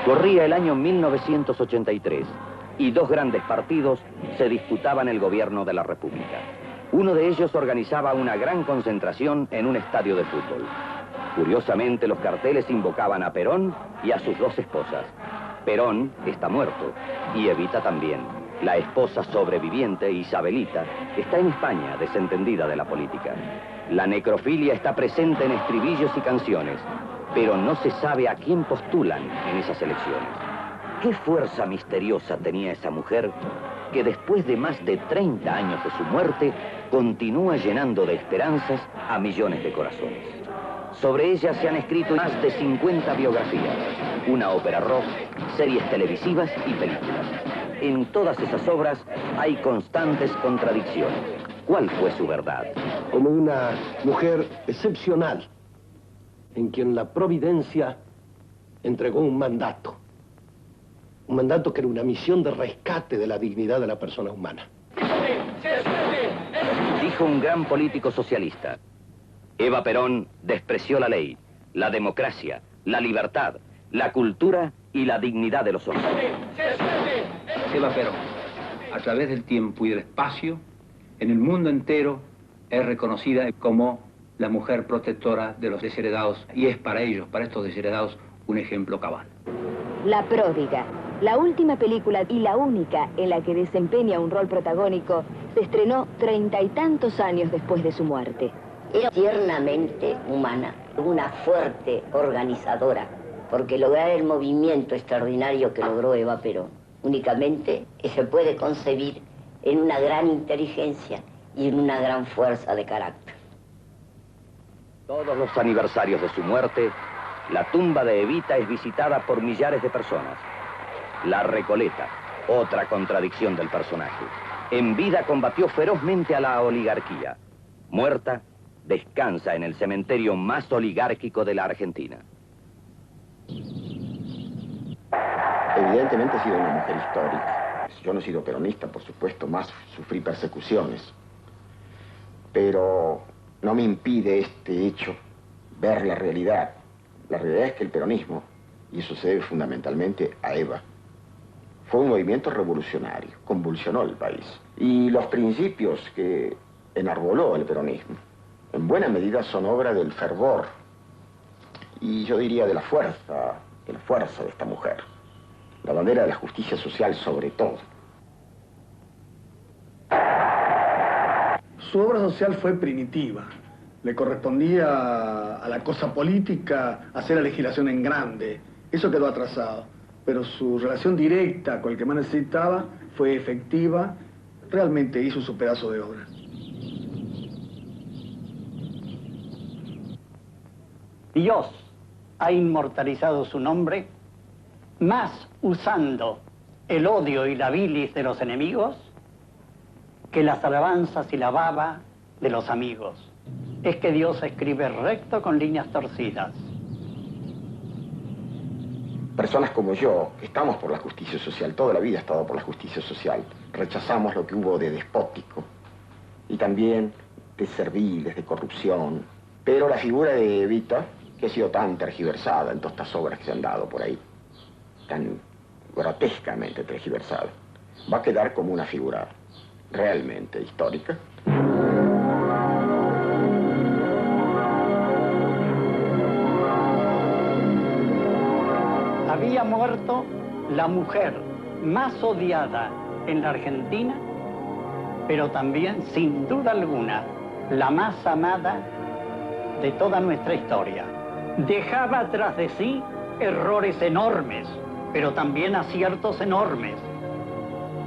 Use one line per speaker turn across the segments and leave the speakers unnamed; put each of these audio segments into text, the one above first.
Corría el año 1983 y dos grandes partidos se disputaban el gobierno de la República. Uno de ellos organizaba una gran concentración en un estadio de fútbol. Curiosamente, los carteles invocaban a Perón y a sus dos esposas. Perón está muerto y Evita también. La esposa sobreviviente, Isabelita, está en España, desentendida de la política. La necrofilia está presente en estribillos y canciones, pero no se sabe a quién postulan en esas elecciones. ¿Qué fuerza misteriosa tenía esa mujer que después de más de 30 años de su muerte continúa llenando de esperanzas a millones de corazones? Sobre ella se han escrito más de 50 biografías, una ópera rock, series televisivas y películas. En todas esas obras hay constantes contradicciones. ¿Cuál fue su verdad?
Como una mujer excepcional, en quien la providencia entregó un mandato que era una misión de rescate de la dignidad de la persona humana.
Dijo un gran político socialista: Eva Perón despreció la ley, la democracia, la libertad, la cultura y la dignidad de los hombres.
Eva Perón, a través del tiempo y del espacio, en el mundo entero, es reconocida como la mujer protectora de los desheredados, y es para ellos, para estos desheredados, un ejemplo cabal.
La pródiga, la última película y la única en la que desempeña un rol protagónico, se estrenó 30 y tantos años después de su muerte.
Era tiernamente humana, una fuerte organizadora, porque lograr el movimiento extraordinario que logró Eva Perón únicamente se puede concebir en una gran inteligencia y en una gran fuerza de carácter.
Todos los aniversarios de su muerte, la tumba de Evita es visitada por millares de personas. La Recoleta, otra contradicción del personaje. En vida combatió ferozmente a la oligarquía. Muerta, descansa en el cementerio más oligárquico de la Argentina.
Evidentemente he sido una mujer histórica. Yo no he sido peronista, por supuesto, más sufrí persecuciones. Pero no me impide este hecho ver la realidad. La realidad es que el peronismo, y eso se debe fundamentalmente a Eva, fue un movimiento revolucionario, convulsionó el país. Y los principios que enarboló el peronismo, en buena medida son obra del fervor, y yo diría de la fuerza de esta mujer. La bandera de la justicia social sobre todo.
Su obra social fue primitiva. Le correspondía a la cosa política hacer la legislación en grande. Eso quedó atrasado. Pero su relación directa con el que más necesitaba fue efectiva. Realmente hizo su pedazo de obra.
Dios ha inmortalizado su nombre más usando el odio y la bilis de los enemigos que las alabanzas y la baba de los amigos. Es que Dios escribe recto con líneas torcidas.
Personas como yo, que estamos por la justicia social, toda la vida he estado por la justicia social, rechazamos lo que hubo de despótico y también de serviles, de corrupción. Pero la figura de Evita, que ha sido tan tergiversada en todas estas obras que se han dado por ahí, tan grotescamente tergiversada, va a quedar como una figura realmente histórica.
Había muerto la mujer más odiada en la Argentina, pero también, sin duda alguna, la más amada de toda nuestra historia. Dejaba tras de sí errores enormes, pero también aciertos enormes.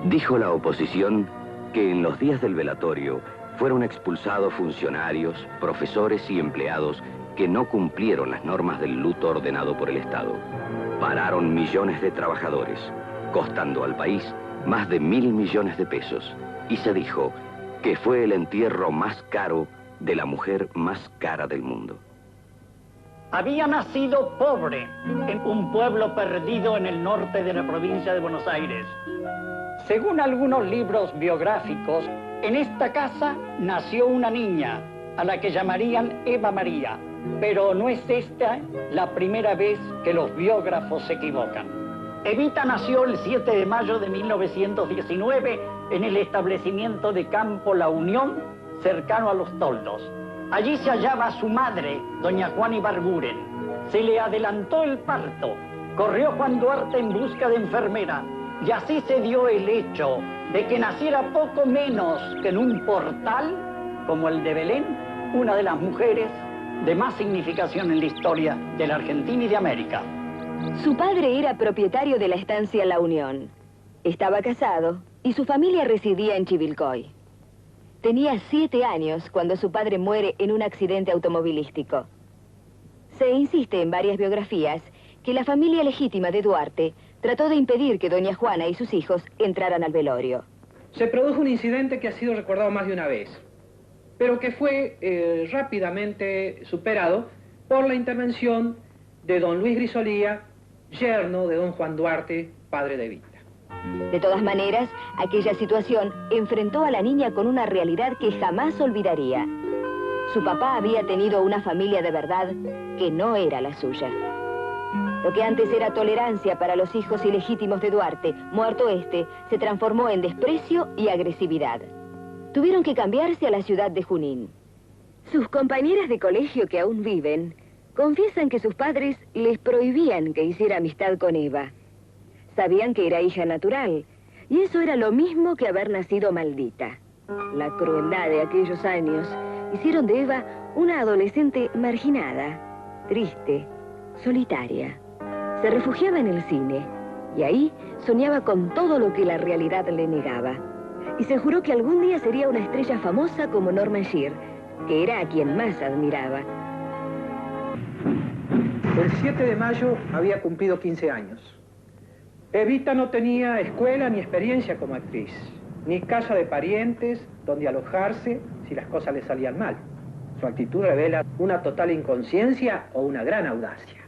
Dijo la oposición que en los días del velatorio fueron expulsados funcionarios, profesores y empleados que no cumplieron las normas del luto ordenado por el Estado. Pararon millones de trabajadores, costando al país más de 1.000 millones de pesos. Y se dijo que fue el entierro más caro de la mujer más cara del mundo.
Había nacido pobre en un pueblo perdido en el norte de la provincia de Buenos Aires. Según algunos libros biográficos, en esta casa nació una niña a la que llamarían Eva María, pero no es esta la primera vez que los biógrafos se equivocan. Evita nació el 7 de mayo de 1919 en el establecimiento de campo La Unión, cercano a Los Toldos. Allí se hallaba su madre, doña Juana Ibarguren. Se le adelantó el parto. Corrió Juan Duarte en busca de enfermera. Y así se dio el hecho de que naciera poco menos que en un portal como el de Belén, una de las mujeres de más significación en la historia de la Argentina y de América.
Su padre era propietario de la estancia La Unión. Estaba casado y su familia residía en Chivilcoy. Tenía 7 años cuando su padre muere en un accidente automovilístico. Se insiste en varias biografías que la familia legítima de Duarte trató de impedir que doña Juana y sus hijos entraran al velorio.
Se produjo un incidente que ha sido recordado más de una vez, pero que fue rápidamente superado por la intervención de don Luis Grisolía, yerno de don Juan Duarte, padre de Evita.
De todas maneras, aquella situación enfrentó a la niña con una realidad que jamás olvidaría. Su papá había tenido una familia de verdad que no era la suya. Lo que antes era tolerancia para los hijos ilegítimos de Duarte, muerto este, se transformó en desprecio y agresividad. Tuvieron que cambiarse a la ciudad de Junín. Sus compañeras de colegio que aún viven confiesan que sus padres les prohibían que hiciera amistad con Eva. Sabían que era hija natural, y eso era lo mismo que haber nacido maldita. La crueldad de aquellos años hicieron de Eva una adolescente marginada, triste, solitaria. Se refugiaba en el cine, y ahí soñaba con todo lo que la realidad le negaba. Y se juró que algún día sería una estrella famosa como Norma Shear, que era a quien más admiraba.
El 7 de mayo había cumplido 15 años. Evita no tenía escuela ni experiencia como actriz, ni casa de parientes donde alojarse si las cosas le salían mal. Su actitud revela una total inconsciencia o una gran audacia.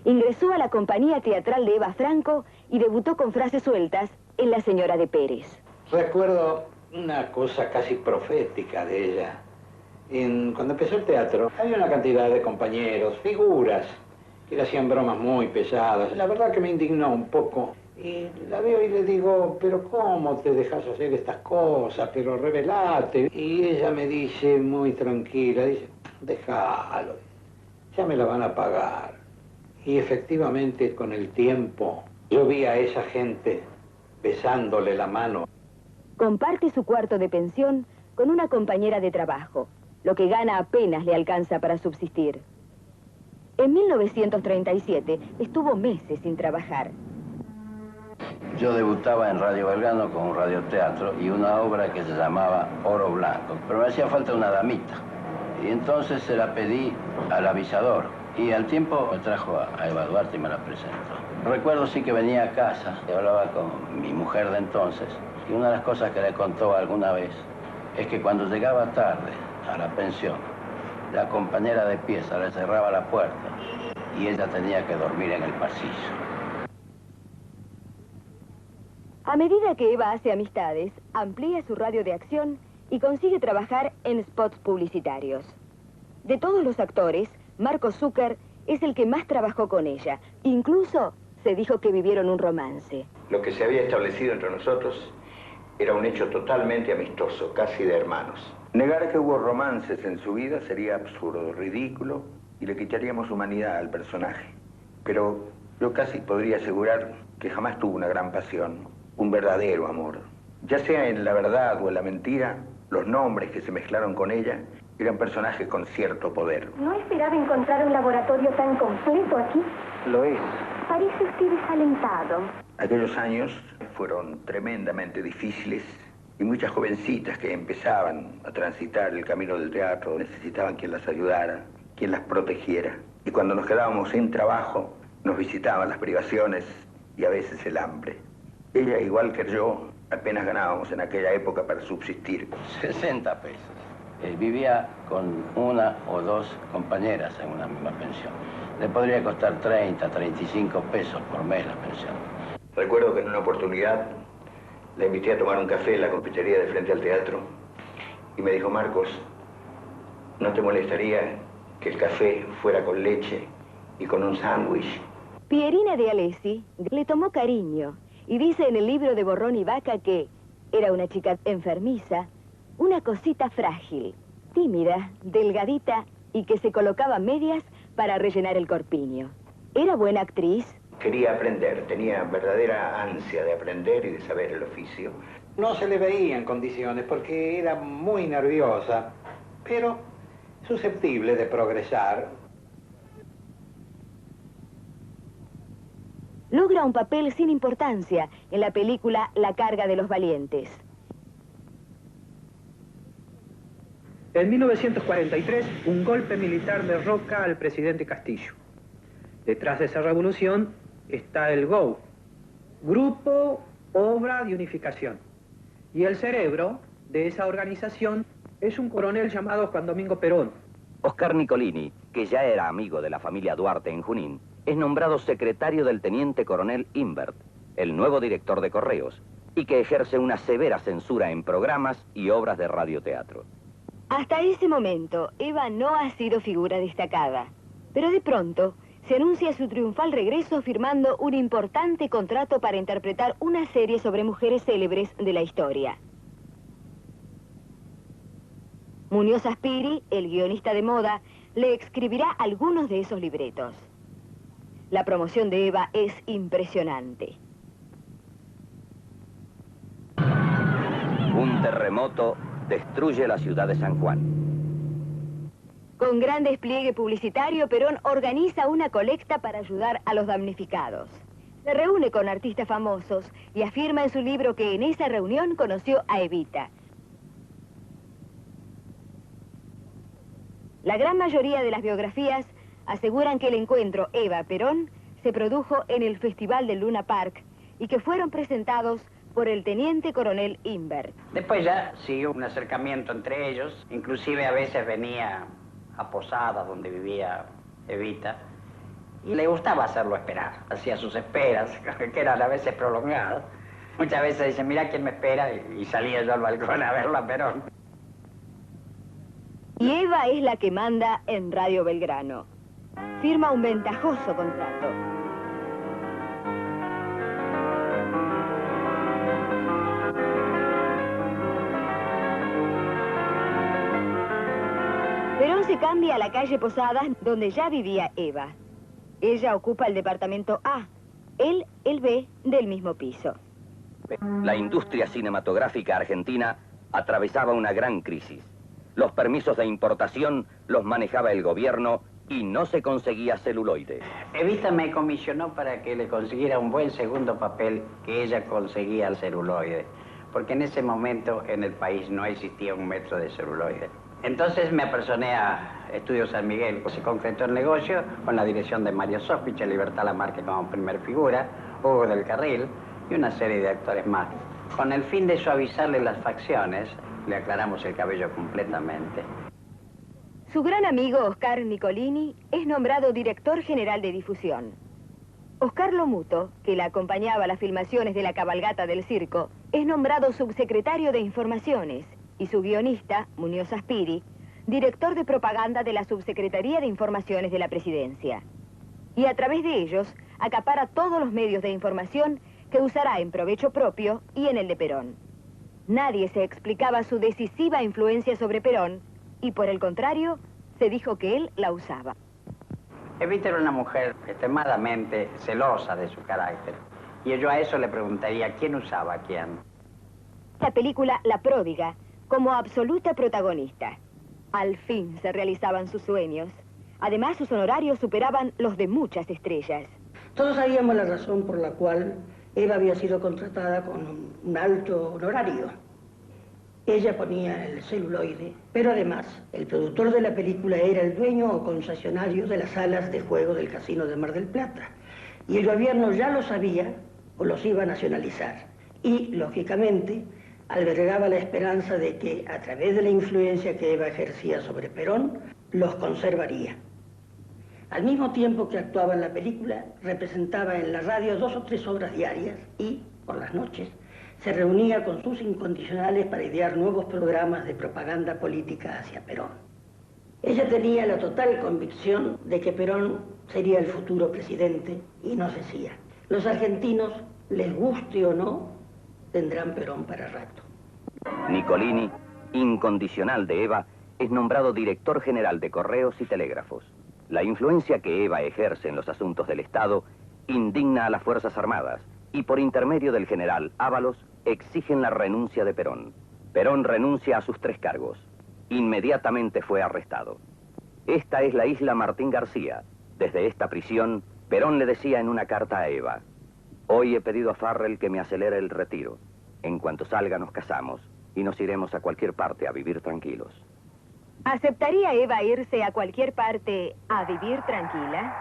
Ingresó a la compañía teatral de Eva Franco y debutó con frases sueltas en La señora de Pérez.
Recuerdo una cosa casi profética de ella. Cuando empezó el teatro, había una cantidad de compañeros, figuras, que le hacían bromas muy pesadas. La verdad que me indignó un poco. Y la veo y le digo, pero ¿cómo te dejas hacer estas cosas? Pero revelate. Y ella me dice, muy tranquila, dice, déjalo, ya me la van a pagar. Y efectivamente, con el tiempo, yo vi a esa gente besándole la mano.
Comparte su cuarto de pensión con una compañera de trabajo. Lo que gana apenas le alcanza para subsistir. En 1937 estuvo meses sin trabajar.
Yo debutaba en Radio Belgrano con un radioteatro y una obra que se llamaba Oro Blanco, pero me hacía falta una damita. Y entonces se la pedí al avisador y al tiempo me trajo a Eva Duarte y me la presentó. Recuerdo sí que venía a casa y hablaba con mi mujer de entonces y una de las cosas que le contó alguna vez es que cuando llegaba tarde a la pensión, la compañera de pieza le cerraba la puerta y ella tenía que dormir en el pasillo.
A medida que Eva hace amistades, amplía su radio de acción y consigue trabajar en spots publicitarios. De todos los actores, Marcos Zucker es el que más trabajó con ella. Incluso se dijo que vivieron un romance.
Lo que se había establecido entre nosotros era un hecho totalmente amistoso, casi de hermanos. Negar que hubo romances en su vida sería absurdo, ridículo, y le quitaríamos humanidad al personaje. Pero yo casi podría asegurar que jamás tuvo una gran pasión, un verdadero amor. Ya sea en la verdad o en la mentira, los nombres que se mezclaron con ella eran personajes con cierto poder.
¿No esperaba encontrar un laboratorio tan completo aquí?
Lo es.
Parece usted desalentado.
Aquellos años fueron tremendamente difíciles y muchas jovencitas que empezaban a transitar el camino del teatro necesitaban quien las ayudara, quien las protegiera. Y cuando nos quedábamos sin trabajo, nos visitaban las privaciones y a veces el hambre. Ella, igual que yo, apenas ganábamos en aquella época para subsistir.
60 pesos. Vivía con una o dos compañeras en una misma pensión. Le podría costar 30, 35 pesos por mes la pensión.
Recuerdo que en una oportunidad la invité a tomar un café en la confitería de frente al teatro y me dijo, Marcos, ¿no te molestaría que el café fuera con leche y con un sándwich?
Pierina de Alessi le tomó cariño y dice en el libro de Borrón y Vaca que era una chica enfermiza, una cosita frágil, tímida, delgadita y que se colocaba medias para rellenar el corpiño. ¿Era buena actriz?
Quería aprender, tenía verdadera ansia de aprender y de saber el oficio.
No se le veía en condiciones porque era muy nerviosa, pero susceptible de progresar.
Logra un papel sin importancia en la película La carga de los valientes.
En 1943, un golpe militar derroca al presidente Castillo. Detrás de esa revolución está el GOU, Grupo Obra de Unificación. Y el cerebro de esa organización es un coronel llamado Juan Domingo Perón.
Oscar Nicolini, que ya era amigo de la familia Duarte en Junín, es nombrado secretario del teniente coronel Imbert, el nuevo director de Correos, y que ejerce una severa censura en programas y obras de radioteatro.
Hasta ese momento, Eva no ha sido figura destacada, pero de pronto se anuncia su triunfal regreso firmando un importante contrato para interpretar una serie sobre mujeres célebres de la historia. Muñoz Aspiri, el guionista de moda, le escribirá algunos de esos libretos. La promoción de Eva es impresionante.
Un terremoto destruye la ciudad de San Juan.
Con gran despliegue publicitario, Perón organiza una colecta para ayudar a los damnificados. Se reúne con artistas famosos y afirma en su libro que en esa reunión conoció a Evita. La gran mayoría de las biografías aseguran que el encuentro Eva-Perón se produjo en el Festival del Luna Park y que fueron presentados por el teniente coronel Imbert.
Después ya siguió un acercamiento entre ellos, inclusive a veces venía a Posadas, donde vivía Evita, y le gustaba hacerlo esperar. Hacía sus esperas, que eran a veces prolongadas. Muchas veces dice, mira quién me espera, y salía yo al balcón a verlo a Perón.
Y Eva es la que manda en Radio Belgrano. Firma un ventajoso contrato. Perón se cambia a la calle Posadas, donde ya vivía Eva. Ella ocupa el departamento A, él el B del mismo piso.
La industria cinematográfica argentina atravesaba una gran crisis. Los permisos de importación los manejaba el gobierno y no se conseguía celuloide.
Evita me comisionó para que le consiguiera un buen segundo papel que ella conseguía el celuloide, porque en ese momento en el país no existía un metro de celuloide. Entonces me apersoné a Estudios San Miguel. Se concretó el negocio con la dirección de Mario Sospich, Libertad Lamarque como primer figura, Hugo del Carril y una serie de actores más. Con el fin de suavizarle las facciones, le aclaramos el cabello completamente.
Su gran amigo Oscar Nicolini es nombrado director general de difusión. Oscar Lomuto, que la acompañaba a las filmaciones de la cabalgata del circo, es nombrado subsecretario de informaciones y su guionista, Muñoz Aspiri, director de propaganda de la Subsecretaría de Informaciones de la Presidencia. Y a través de ellos acapara todos los medios de información que usará en provecho propio y en el de Perón. Nadie se explicaba su decisiva influencia sobre Perón y, por el contrario, se dijo que él la usaba.
Evita era una mujer extremadamente celosa de su carácter. Y yo a eso le preguntaría, ¿quién usaba a quién?
La película La Pródiga, como absoluta protagonista. Al fin se realizaban sus sueños. Además, sus honorarios superaban los de muchas estrellas.
Todos sabíamos la razón por la cual Eva había sido contratada con un alto honorario. Ella ponía el celuloide, pero además el productor de la película era el dueño o concesionario de las salas de juego del Casino de Mar del Plata. Y el gobierno ya lo sabía o los iba a nacionalizar. Y, lógicamente, albergaba la esperanza de que, a través de la influencia que Eva ejercía sobre Perón, los conservaría. Al mismo tiempo que actuaba en la película, representaba en la radio 2 o 3 obras diarias y, por las noches, se reunía con sus incondicionales para idear nuevos programas de propaganda política hacia Perón. Ella tenía la total convicción de que Perón sería el futuro presidente y nos decía, los argentinos, les guste o no, tendrán Perón para rato.
Nicolini, incondicional de Eva, es nombrado director general de Correos y Telégrafos. La influencia que Eva ejerce en los asuntos del Estado indigna a las Fuerzas Armadas y por intermedio del general Ábalos exigen la renuncia de Perón. Perón renuncia a sus 3 cargos. Inmediatamente fue arrestado. Esta es la isla Martín García. Desde esta prisión, Perón le decía en una carta a Eva, hoy he pedido a Farrell que me acelere el retiro. En cuanto salga nos casamos y nos iremos a cualquier parte a vivir tranquilos.
¿Aceptaría Eva irse a cualquier parte a vivir tranquila?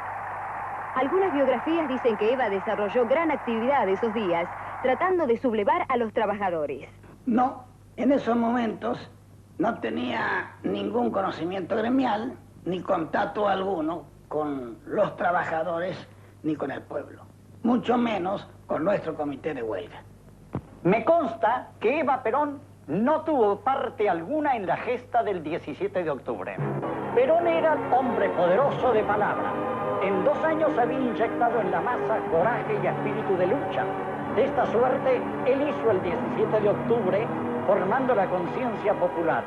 Algunas biografías dicen que Eva desarrolló gran actividad esos días, tratando de sublevar a los trabajadores.
No, en esos momentos no tenía ningún conocimiento gremial, ni contacto alguno con los trabajadores, ni con el pueblo. Mucho menos con nuestro comité de huelga.
Me consta que Eva Perón no tuvo parte alguna en la gesta del 17 de octubre. Perón era hombre poderoso de palabra. En 2 años había inyectado en la masa coraje y espíritu de lucha. De esta suerte, él hizo el 17 de octubre formando la conciencia popular.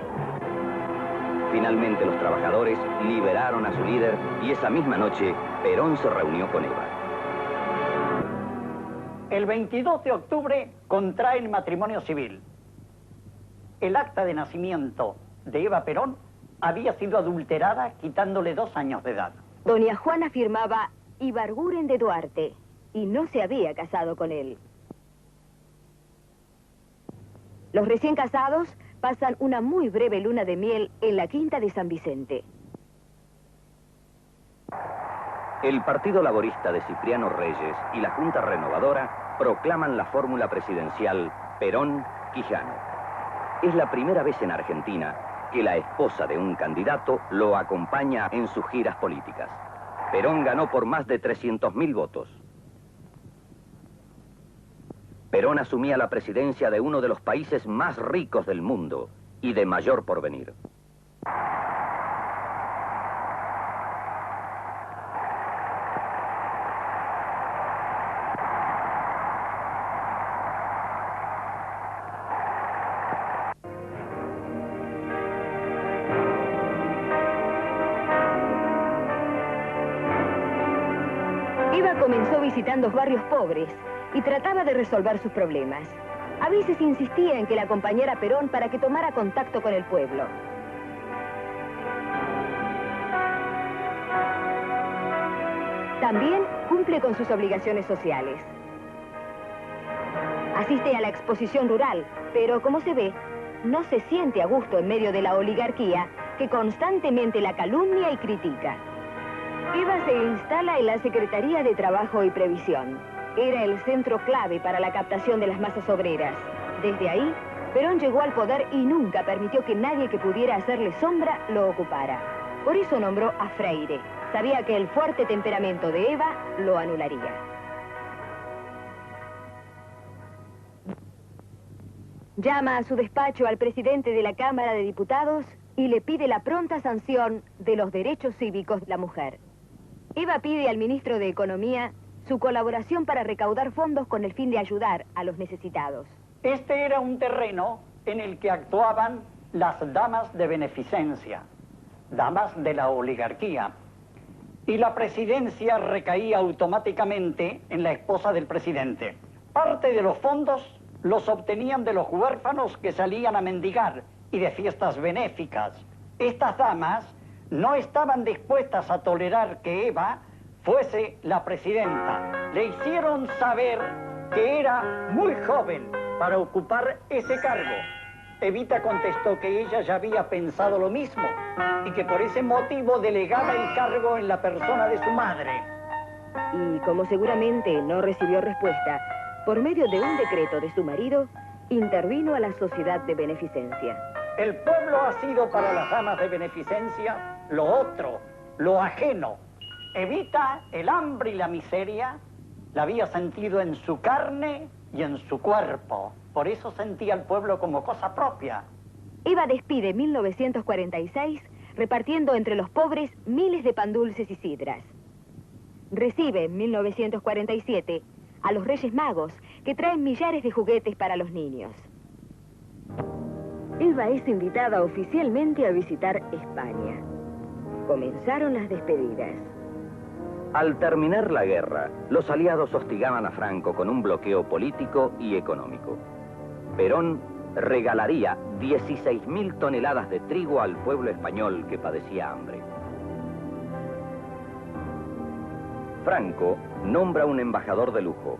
Finalmente los trabajadores liberaron a su líder y esa misma noche Perón se reunió con Eva.
El 22 de octubre contraen matrimonio civil. El acta de nacimiento de Eva Perón había sido adulterada quitándole 2 años de edad.
Doña Juana firmaba Ibarguren de Duarte y no se había casado con él. Los recién casados pasan una muy breve luna de miel en la quinta de San Vicente.
El Partido Laborista de Cipriano Reyes y la Junta Renovadora proclaman la fórmula presidencial Perón-Quijano. Es la primera vez en Argentina que la esposa de un candidato lo acompaña en sus giras políticas. Perón ganó por más de 300.000 votos. Perón asumía la presidencia de uno de los países más ricos del mundo y de mayor porvenir.
Eva comenzó visitando barrios pobres y trataba de resolver sus problemas. A veces insistía en que la acompañara Perón para que tomara contacto con el pueblo. También cumple con sus obligaciones sociales. Asiste a la exposición rural, pero como se ve, no se siente a gusto en medio de la oligarquía que constantemente la calumnia y critica. Eva se instala en la Secretaría de Trabajo y Previsión. Era el centro clave para la captación de las masas obreras. Desde ahí, Perón llegó al poder y nunca permitió que nadie que pudiera hacerle sombra lo ocupara. Por eso nombró a Freire. Sabía que el fuerte temperamento de Eva lo anularía. Llama a su despacho al presidente de la Cámara de Diputados y le pide la pronta sanción de los derechos cívicos de la mujer. Eva pide al ministro de Economía su colaboración para recaudar fondos con el fin de ayudar a los necesitados.
Este era un terreno en el que actuaban las damas de beneficencia, damas de la oligarquía, y la presidencia recaía automáticamente en la esposa del presidente. Parte de los fondos los obtenían de los huérfanos que salían a mendigar y de fiestas benéficas. Estas damas no estaban dispuestas a tolerar que Eva fuese la presidenta. Le hicieron saber que era muy joven para ocupar ese cargo. Evita contestó que ella ya había pensado lo mismo y que por ese motivo delegaba el cargo en la persona de su madre.
Y como seguramente no recibió respuesta, por medio de un decreto de su marido, intervino a la sociedad de beneficencia.
El pueblo ha sido para las damas de beneficencia lo otro, lo ajeno. Evita el hambre y la miseria, la había sentido en su carne y en su cuerpo. Por eso sentía al pueblo como cosa propia.
Eva despide en 1946 repartiendo entre los pobres miles de pan dulces y sidras. Recibe en 1947 a los Reyes Magos, que traen millares de juguetes para los niños. Eva es invitada oficialmente a visitar España. Comenzaron las despedidas.
Al terminar la guerra, los aliados hostigaban a Franco con un bloqueo político y económico. Perón regalaría 16.000 toneladas de trigo al pueblo español que padecía hambre. Franco nombra un embajador de lujo,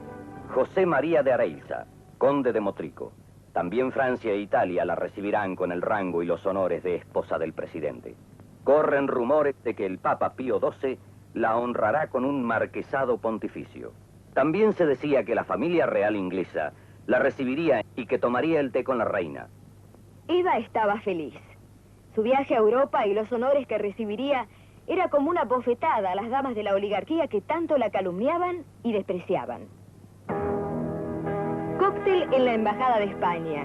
José María de Areilza, conde de Motrico. También Francia e Italia la recibirán con el rango y los honores de esposa del presidente. Corren rumores de que el Papa Pío XII la honrará con un marquesado pontificio. También se decía que la familia real inglesa la recibiría y que tomaría el té con la reina.
Eva estaba feliz. Su viaje a Europa y los honores que recibiría era como una bofetada a las damas de la oligarquía que tanto la calumniaban y despreciaban. Cóctel en la Embajada de España.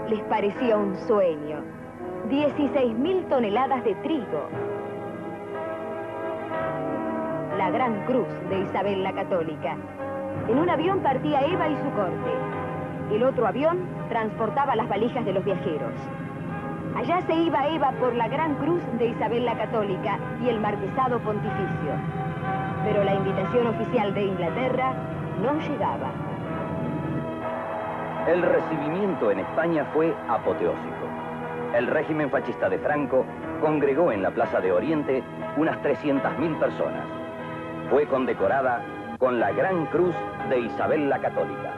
Les parecía un sueño. 16.000 toneladas de trigo. La Gran Cruz de Isabel la Católica. En un avión partía Eva y su corte. El otro avión transportaba las valijas de los viajeros. Allá se iba Eva por la Gran Cruz de Isabel la Católica y el marquesado pontificio. Pero la invitación oficial de Inglaterra no llegaba.
El recibimiento en España fue apoteósico. El régimen fascista de Franco congregó en la Plaza de Oriente unas 300.000 personas. Fue condecorada con la Gran Cruz de Isabel la Católica.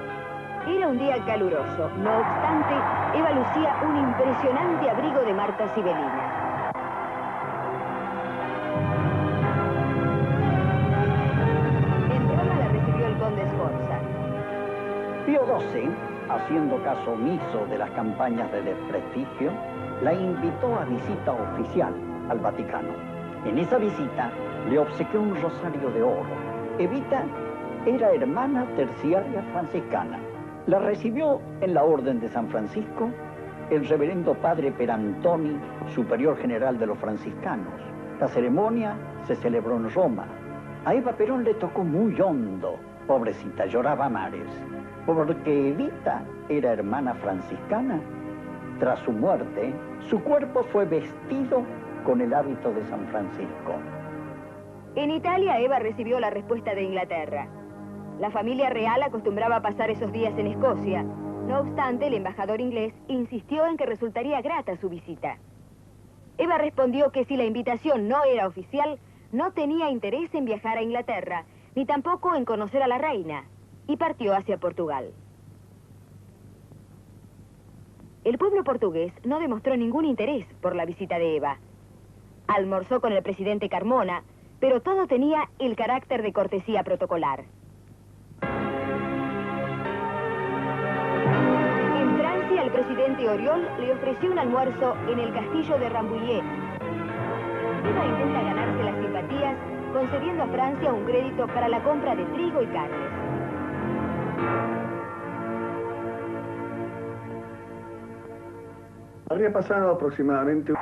Era un día caluroso. No obstante, Eva lucía un impresionante abrigo de Marta Sibelina. En Roma la recibió el conde Sforza.
Pío XII, haciendo caso omiso de las campañas de desprestigio, la invitó a visita oficial al Vaticano. En esa visita le obsequió un rosario de oro. Evita era hermana terciaria franciscana. La recibió en la Orden de San Francisco el reverendo padre Perantoni, superior general de los franciscanos. La ceremonia se celebró en Roma. A Eva Perón le tocó muy hondo. Pobrecita, lloraba a mares. Porque Evita era hermana franciscana, tras su muerte, su cuerpo fue vestido con el hábito de San Francisco.
En Italia, Eva recibió la respuesta de Inglaterra. La familia real acostumbraba a pasar esos días en Escocia. No obstante, el embajador inglés insistió en que resultaría grata su visita. Eva respondió que si la invitación no era oficial, no tenía interés en viajar a Inglaterra, ni tampoco en conocer a la reina, y partió hacia Portugal. El pueblo portugués no demostró ningún interés por la visita de Eva. Almorzó con el presidente Carmona, pero todo tenía el carácter de cortesía protocolar. En Francia, el presidente Oriol le ofreció un almuerzo en el castillo de Rambouillet. Eva intenta ganarse las simpatías concediendo a Francia un crédito para la compra de trigo y carnes.
Habría pasado aproximadamente...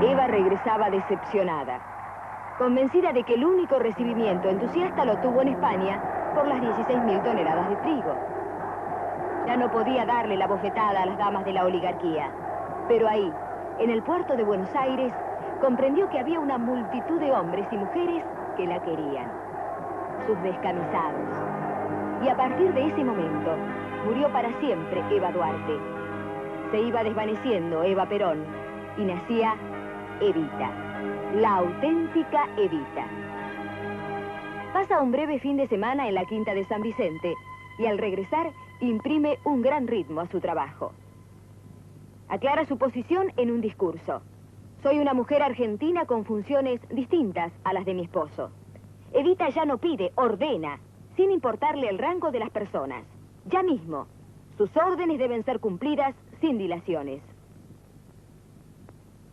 Eva regresaba decepcionada, convencida de que el único recibimiento entusiasta lo tuvo en España por las 16.000 toneladas de trigo. Ya no podía darle la bofetada a las damas de la oligarquía, pero ahí, en el puerto de Buenos Aires, comprendió que había una multitud de hombres y mujeres que la querían, sus descamisados. Y a partir de ese momento, murió para siempre Eva Duarte. Se iba desvaneciendo Eva Perón y nacía Evita, la auténtica Evita. Pasa un breve fin de semana en la Quinta de San Vicente y al regresar imprime un gran ritmo a su trabajo. Aclara su posición en un discurso. Soy una mujer argentina con funciones distintas a las de mi esposo. Evita ya no pide, ordena, sin importarle el rango de las personas. Ya mismo, sus órdenes deben ser cumplidas sin dilaciones.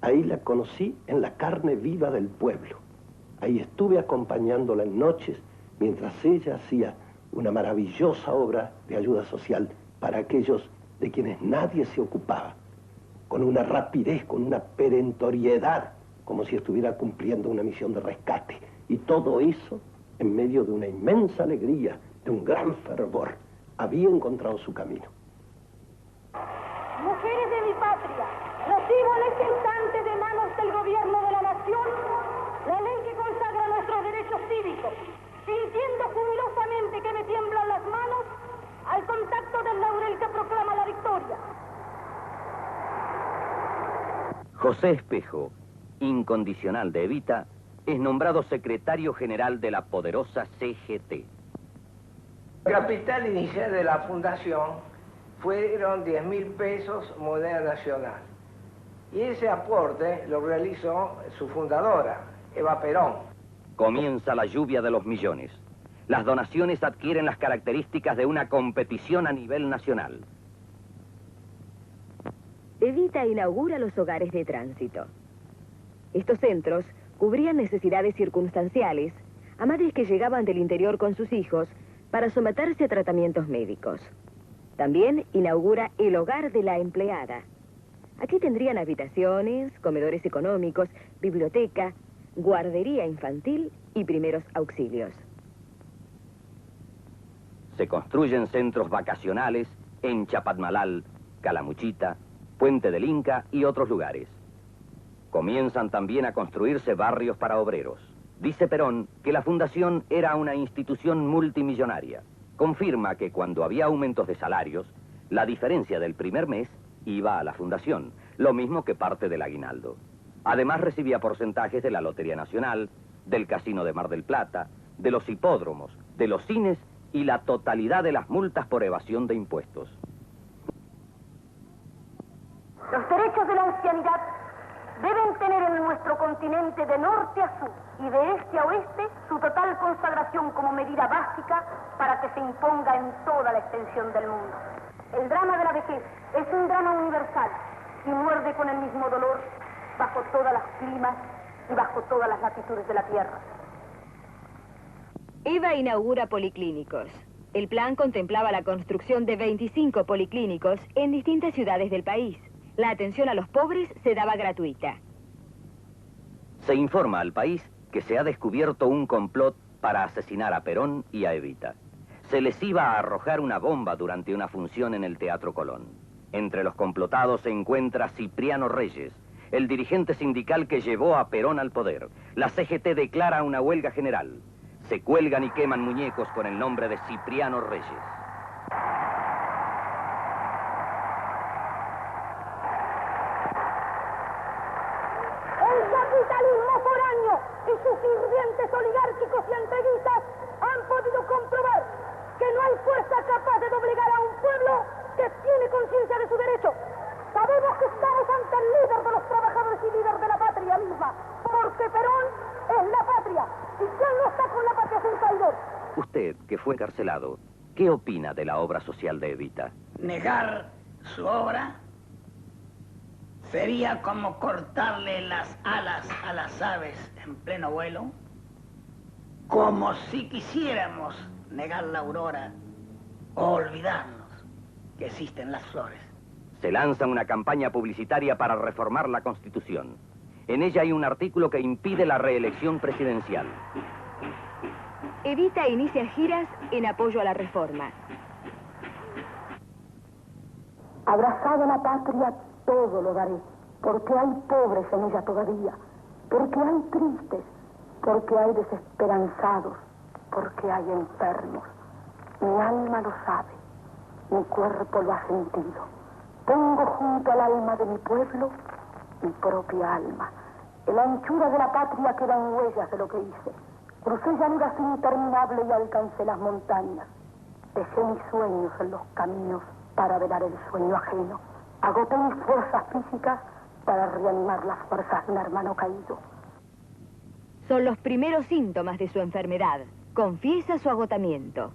Ahí la conocí en la carne viva del pueblo. Ahí estuve acompañándola en noches mientras ella hacía una maravillosa obra de ayuda social para aquellos de quienes nadie se ocupaba, con una rapidez, con una perentoriedad, como si estuviera cumpliendo una misión de rescate. Y todo eso en medio de una inmensa alegría, de un gran fervor. Había encontrado su camino.
Mujeres de mi patria, recibo en este instante de manos del gobierno de la nación la ley que consagra nuestros derechos cívicos, sintiendo jubilosamente que me tiemblan las manos al contacto del laurel que proclama la victoria.
José Espejo, incondicional de Evita, es nombrado secretario general de la poderosa CGT.
El capital inicial de la fundación fueron 10.000 pesos moneda nacional. Y ese aporte lo realizó su fundadora, Eva Perón.
Comienza la lluvia de los millones. Las donaciones adquieren las características de una competición a nivel nacional.
Evita inaugura los hogares de tránsito. Estos centros cubrían necesidades circunstanciales a madres que llegaban del interior con sus hijos para someterse a tratamientos médicos. También inaugura el hogar de la empleada. Aquí tendrían habitaciones, comedores económicos, biblioteca, guardería infantil y primeros auxilios.
Se construyen centros vacacionales en Chapatmalal, Calamuchita, Puente del Inca y otros lugares. Comienzan también a construirse barrios para obreros. Dice Perón que la fundación era una institución multimillonaria. Confirma que cuando había aumentos de salarios, la diferencia del primer mes iba a la fundación, lo mismo que parte del aguinaldo. Además recibía porcentajes de la Lotería Nacional, del Casino de Mar del Plata, de los hipódromos, de los cines y la totalidad de las multas por evasión de impuestos.
Los derechos de la ancianidad deben tener en nuestro continente de norte a sur y de este a oeste su total consagración como medida básica para que se imponga en toda la extensión del mundo. El drama de la vejez es un drama universal y muerde con el mismo dolor bajo todas las climas y bajo todas las latitudes de la tierra.
Eva inaugura policlínicos. El plan contemplaba la construcción de 25 policlínicos en distintas ciudades del país. La atención a los pobres se daba gratuita.
Se informa al país que se ha descubierto un complot para asesinar a Perón y a Evita. Se les iba a arrojar una bomba durante una función en el Teatro Colón. Entre los complotados se encuentra Cipriano Reyes, el dirigente sindical que llevó a Perón al poder. La CGT declara una huelga general. Se cuelgan y queman muñecos con el nombre de Cipriano Reyes.
El capitalismo foráneo y sus sirvientes oligárquicos y entreguistas han podido comprobar que no hay fuerza capaz de doblegar a un pueblo que tiene conciencia de su derecho. Sabemos que estamos ante el líder de los trabajadores y líder de la patria misma, porque Perón es la patria, y quien no está con la patria es un traidor.
Usted, que fue encarcelado, ¿qué opina de la obra social de Evita?
Negar su obra sería como cortarle las alas a las aves en pleno vuelo, como si quisiéramos negar la aurora o olvidarnos que existen las flores.
Se lanza una campaña publicitaria para reformar la Constitución. En ella hay un artículo que impide la reelección presidencial.
Evita inicia giras en apoyo a la reforma.
Abrazado a la patria, todo lo daré, porque hay pobres en ella todavía, porque hay tristes, porque hay desesperanzados, porque hay enfermos. Mi alma lo sabe, mi cuerpo lo ha sentido. Tengo junto al alma de mi pueblo mi propia alma. En la anchura de la patria quedan huellas de lo que hice. Crucé llanuras interminables y alcancé las montañas. Dejé mis sueños en los caminos para velar el sueño ajeno. Agoté mis fuerzas físicas para reanimar las fuerzas de un hermano caído.
Son los primeros síntomas de su enfermedad. Confiesa su agotamiento.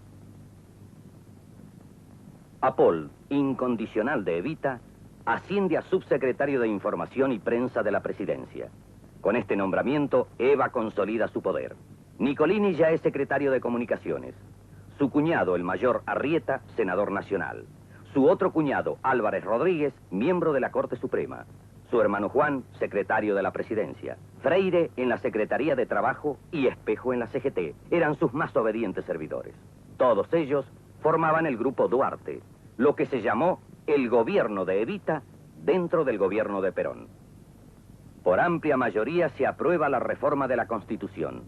Apol, incondicional de Evita, asciende a subsecretario de Información y Prensa de la Presidencia. Con este nombramiento, Eva consolida su poder. Nicolini ya es secretario de Comunicaciones. Su cuñado, el mayor Arrieta, senador nacional. Su otro cuñado, Álvarez Rodríguez, miembro de la Corte Suprema. Su hermano Juan, secretario de la Presidencia. Freire en la Secretaría de Trabajo y Espejo en la CGT. Eran sus más obedientes servidores. Todos ellos formaban el Grupo Duarte, lo que se llamó el gobierno de Evita dentro del gobierno de Perón. Por amplia mayoría se aprueba la reforma de la Constitución.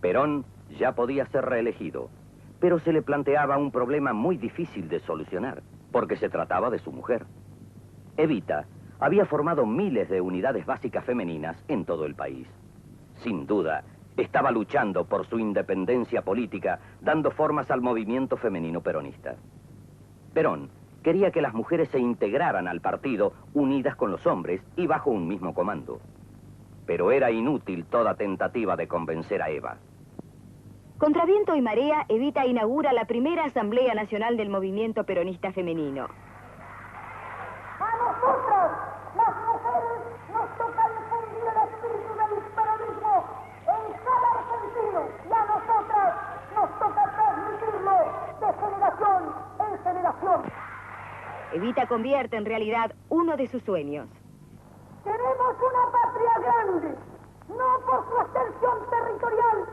Perón ya podía ser reelegido, pero se le planteaba un problema muy difícil de solucionar, porque se trataba de su mujer. Evita había formado miles de unidades básicas femeninas en todo el país. Sin duda, estaba luchando por su independencia política, dando formas al movimiento femenino peronista. Perón quería que las mujeres se integraran al partido unidas con los hombres y bajo un mismo comando. Pero era inútil toda tentativa de convencer a Eva.
Contra viento y marea, Evita inaugura la primera Asamblea Nacional del Movimiento Peronista Femenino.
A nosotras, las mujeres, nos toca difundir el espíritu del peronismo en cada argentino, y a nosotras nos toca transmitirlo de generación en generación.
Evita convierte en realidad uno de sus sueños.
Queremos una patria grande, no por su extensión territorial,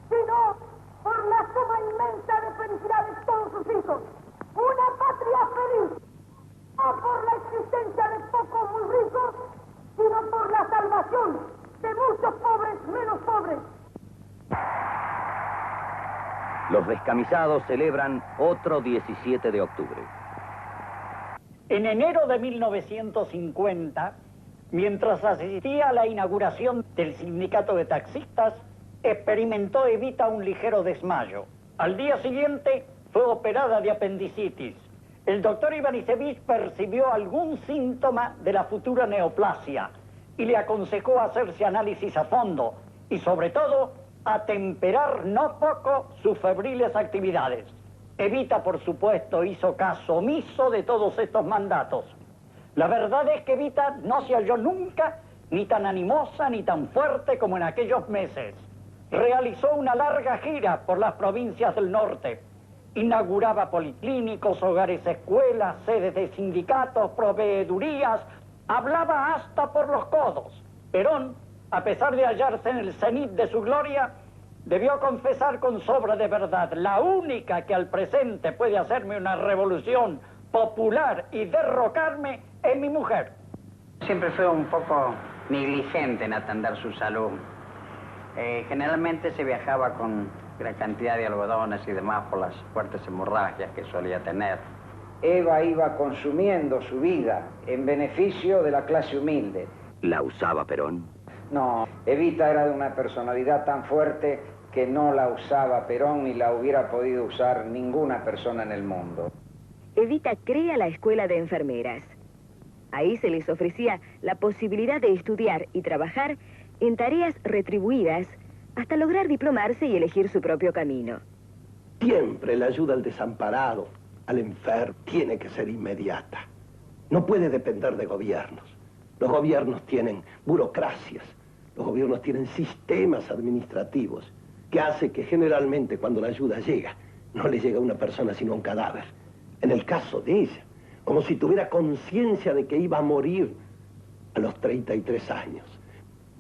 sino por la suma inmensa de felicidad de todos sus hijos. Una patria feliz, no por la existencia de pocos muy ricos, sino por la salvación de muchos pobres menos pobres.
Los descamisados celebran otro 17 de octubre.
En enero de 1950, mientras asistía a la inauguración del sindicato de taxistas, experimentó Evita un ligero desmayo. Al día siguiente fue operada de apendicitis. El doctor Ivanisevich percibió algún síntoma de la futura neoplasia y le aconsejó hacerse análisis a fondo y, sobre todo, atemperar no poco sus febriles actividades. Evita, por supuesto, hizo caso omiso de todos estos mandatos. La verdad es que Evita no se halló nunca ni tan animosa ni tan fuerte como en aquellos meses. Realizó una larga gira por las provincias del norte. Inauguraba policlínicos, hogares, escuelas, sedes de sindicatos, proveedurías. Hablaba hasta por los codos. Perón, a pesar de hallarse en el cenit de su gloria, debió confesar con sobra de verdad: la única que al presente puede hacerme una revolución popular y derrocarme es mi mujer.
Siempre fue un poco negligente en atender su salud. Generalmente se viajaba con gran cantidad de algodones y demás por las fuertes hemorragias que solía tener.
Eva iba consumiendo su vida en beneficio de la clase humilde.
¿La usaba Perón?
No, Evita era de una personalidad tan fuerte que no la usaba Perón ni la hubiera podido usar ninguna persona en el mundo.
Evita crea la escuela de enfermeras. Ahí se les ofrecía la posibilidad de estudiar y trabajar en tareas retribuidas hasta lograr diplomarse y elegir su propio camino.
Siempre la ayuda al desamparado, al enfermo, tiene que ser inmediata. No puede depender de gobiernos. Los gobiernos tienen burocracias, los gobiernos tienen sistemas administrativos que hace que generalmente cuando la ayuda llega, no le llega a una persona sino a un cadáver. En el caso de ella, como si tuviera conciencia de que iba a morir a los 33 años.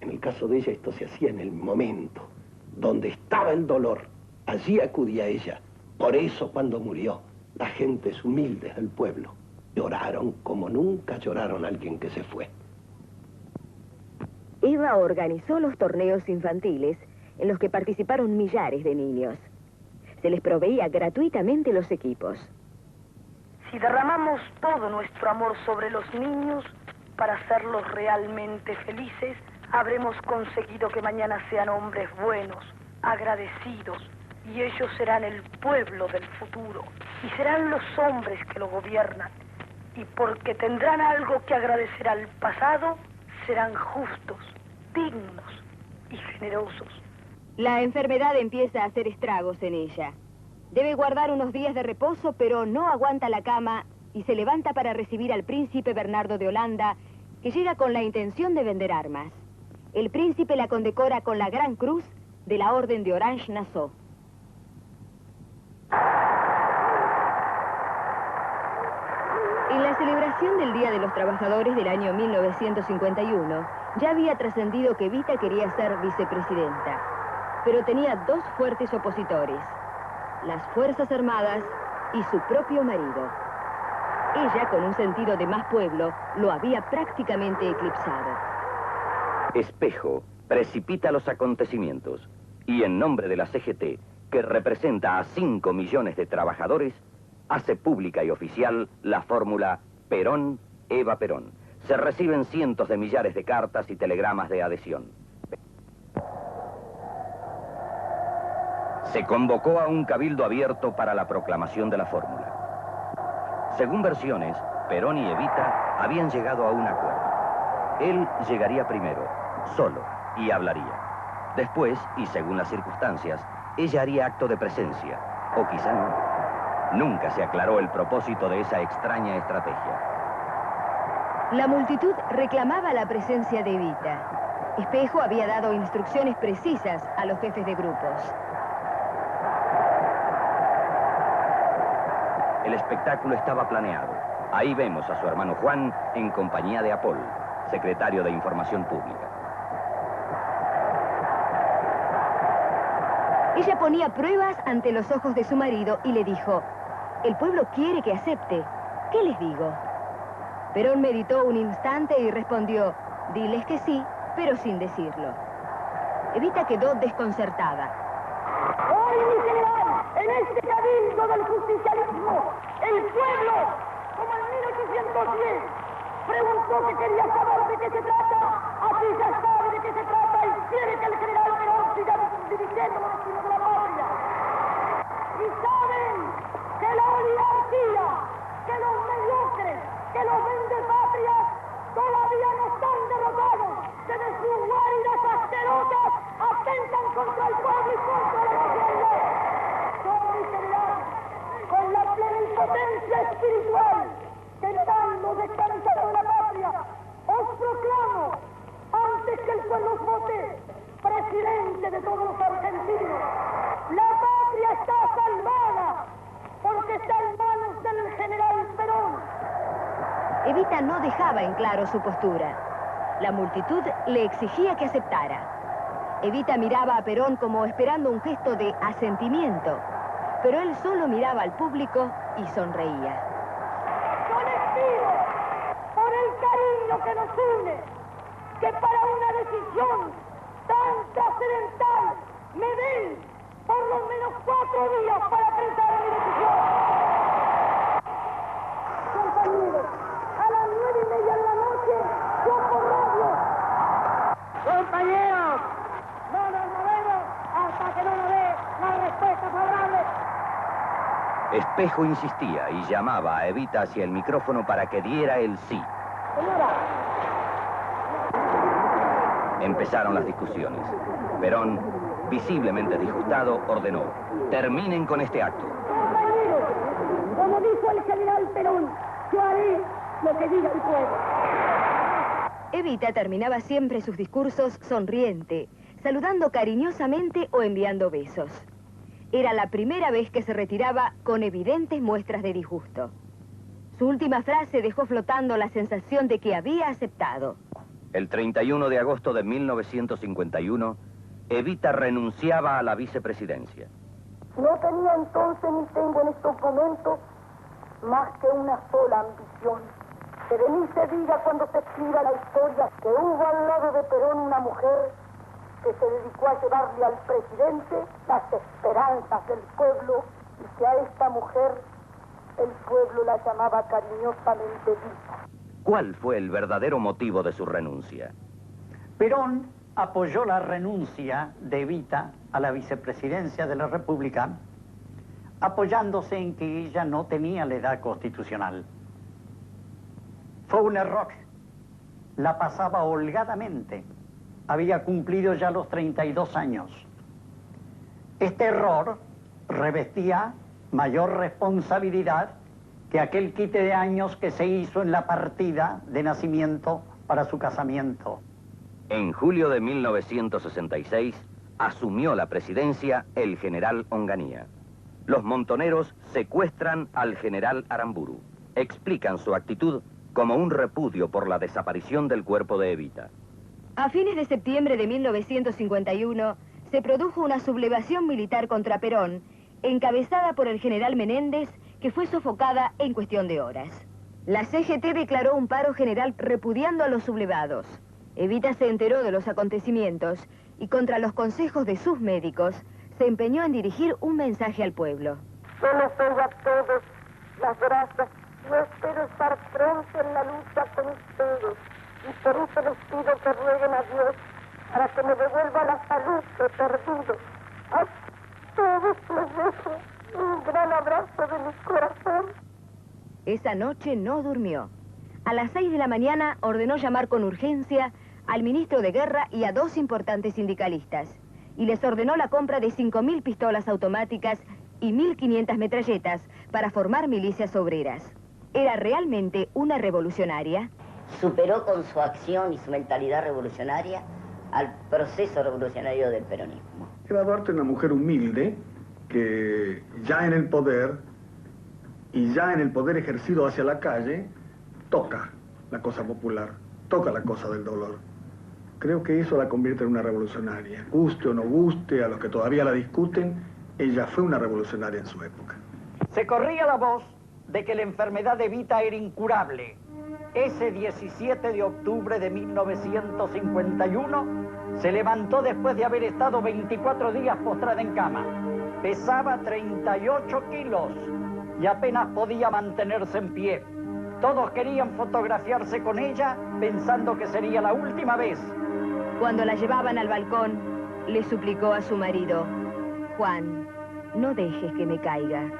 En el caso de ella esto se hacía en el momento donde estaba el dolor. Allí acudía ella. Por eso cuando murió, las gentes humildes del pueblo lloraron como nunca lloraron a alguien que se fue.
Eva organizó los torneos infantiles en los que participaron millares de niños. Se les proveía gratuitamente los equipos.
Si derramamos todo nuestro amor sobre los niños para hacerlos realmente felices, habremos conseguido que mañana sean hombres buenos, agradecidos, y ellos serán el pueblo del futuro, y serán los hombres que lo gobiernan, y porque tendrán algo que agradecer al pasado, serán justos, dignos y generosos.
La enfermedad empieza a hacer estragos en ella. Debe guardar unos días de reposo, pero no aguanta la cama y se levanta para recibir al príncipe Bernardo de Holanda, que llega con la intención de vender armas. El príncipe la condecora con la Gran Cruz de la Orden de Orange-Nassau. En la celebración del Día de los Trabajadores del año 1951, ya había trascendido que Evita quería ser vicepresidenta, pero tenía dos fuertes opositores, las Fuerzas Armadas y su propio marido. Ella, con un sentido de más pueblo, lo había prácticamente eclipsado.
Espejo precipita los acontecimientos y en nombre de la CGT, que representa a 5 millones de trabajadores, hace pública y oficial la fórmula Perón-Eva Perón. Se reciben cientos de millares de cartas y telegramas de adhesión. Se convocó a un cabildo abierto para la proclamación de la fórmula. Según versiones, Perón y Evita habían llegado a un acuerdo. Él llegaría primero, solo, y hablaría. Después, y según las circunstancias, ella haría acto de presencia, o quizá no. Nunca se aclaró el propósito de esa extraña estrategia.
La multitud reclamaba la presencia de Evita. Espejo había dado instrucciones precisas a los jefes de grupos.
El espectáculo estaba planeado. Ahí vemos a su hermano Juan en compañía de Apol, secretario de Información Pública.
Ella ponía pruebas ante los ojos de su marido y le dijo: el pueblo quiere que acepte. ¿Qué les digo? Perón meditó un instante y respondió: diles que sí, pero sin decirlo. Evita quedó desconcertada.
Hoy, mi general, en este cabildo del justicialismo, el pueblo, como en 1810, preguntó que quería saber de qué se trata, así ya sabe de qué se trata y quiere que el general Perón siga dirigiendo los destinos de la patria. Y saben que la oligarquía, que los mediocres, que los vendepatrias todavía no están derrotados, que de sus guaridas asquerosas atentan contra el pueblo y contra la nacionalidad. Yo, mi general, con la plenipotencia espiritual que tanto descansaron de la patria, os proclamo, antes que el pueblo os vote, presidente de todos los argentinos. La patria está salvada porque está en manos del general Perón.
Evita no dejaba en claro su postura. La multitud le exigía que aceptara. Evita miraba a Perón como esperando un gesto de asentimiento, pero él solo miraba al público y sonreía.
Yo les pido, por el cariño que nos une, que para una decisión tan trascendental me den por lo menos 4 días para pensar en mi decisión. Compañeros, a las 9:30 de la noche, yo por radio. Compañeros, no nos movemos hasta que no nos dé la respuesta favorable.
Espejo insistía y llamaba a Evita hacia el micrófono para que diera el sí.
Señora.
Empezaron las discusiones. Perón, visiblemente disgustado, ordenó: terminen con este acto.
Compañeros, como dijo el general Perón, yo haré lo que diga el pueblo.
Evita terminaba siempre sus discursos sonriente, saludando cariñosamente o enviando besos. Era la primera vez que se retiraba con evidentes muestras de disgusto. Su última frase dejó flotando la sensación de que había aceptado.
El 31 de agosto de 1951, Evita renunciaba a la vicepresidencia.
No tenía entonces ni tengo en estos momentos más que una sola ambición. Que de mí se diga cuando se escriba la historia que hubo al lado de Perón una mujer que se dedicó a llevarle al presidente las esperanzas del pueblo y que a esta mujer el pueblo la llamaba cariñosamente Evita.
¿Cuál fue el verdadero motivo de su renuncia?
Perón apoyó la renuncia de Evita a la vicepresidencia de la República, apoyándose en que ella no tenía la edad constitucional. Fue un error. La pasaba holgadamente. Había cumplido ya los 32 años. Este error revestía mayor responsabilidad que aquel quite de años que se hizo en la partida de nacimiento para su casamiento.
En julio de 1966, asumió la presidencia el general Onganía. Los montoneros secuestran al general Aramburu. Explican su actitud como un repudio por la desaparición del cuerpo de Evita.
A fines de septiembre de 1951 se produjo una sublevación militar contra Perón, encabezada por el general Menéndez, que fue sofocada en cuestión de horas. La CGT declaró un paro general repudiando a los sublevados. Evita se enteró de los acontecimientos y contra los consejos de sus médicos se empeñó en dirigir un mensaje al pueblo.
Yo les doy a todos las gracias. Yo espero estar pronto en la lucha con ustedes y por eso les pido que rueguen a Dios para que me devuelva la salud que he perdido. A todos les dejo un gran abrazo de mi corazón.
Esa noche no durmió. A las 6 de la mañana ordenó llamar con urgencia al ministro de Guerra y a 2 importantes sindicalistas, y les ordenó la compra de 5.000 pistolas automáticas y 1.500 metralletas para formar milicias obreras. ¿Era realmente una revolucionaria?
Superó con su acción y su mentalidad revolucionaria al proceso revolucionario del peronismo.
Eva Duarte era una mujer humilde que ya en el poder y ya en el poder ejercido hacia la calle toca la cosa popular, toca la cosa del dolor. Creo que eso la convierte en una revolucionaria. Guste o no guste, a los que todavía la discuten, ella fue una revolucionaria en su época.
Se corría la voz de que la enfermedad de Evita era incurable. Ese 17 de octubre de 1951 se levantó después de haber estado 24 días postrada en cama. Pesaba 38 kilos y apenas podía mantenerse en pie. Todos querían fotografiarse con ella pensando que sería la última vez.
Cuando la llevaban al balcón, le suplicó a su marido: Juan, no dejes que me caiga.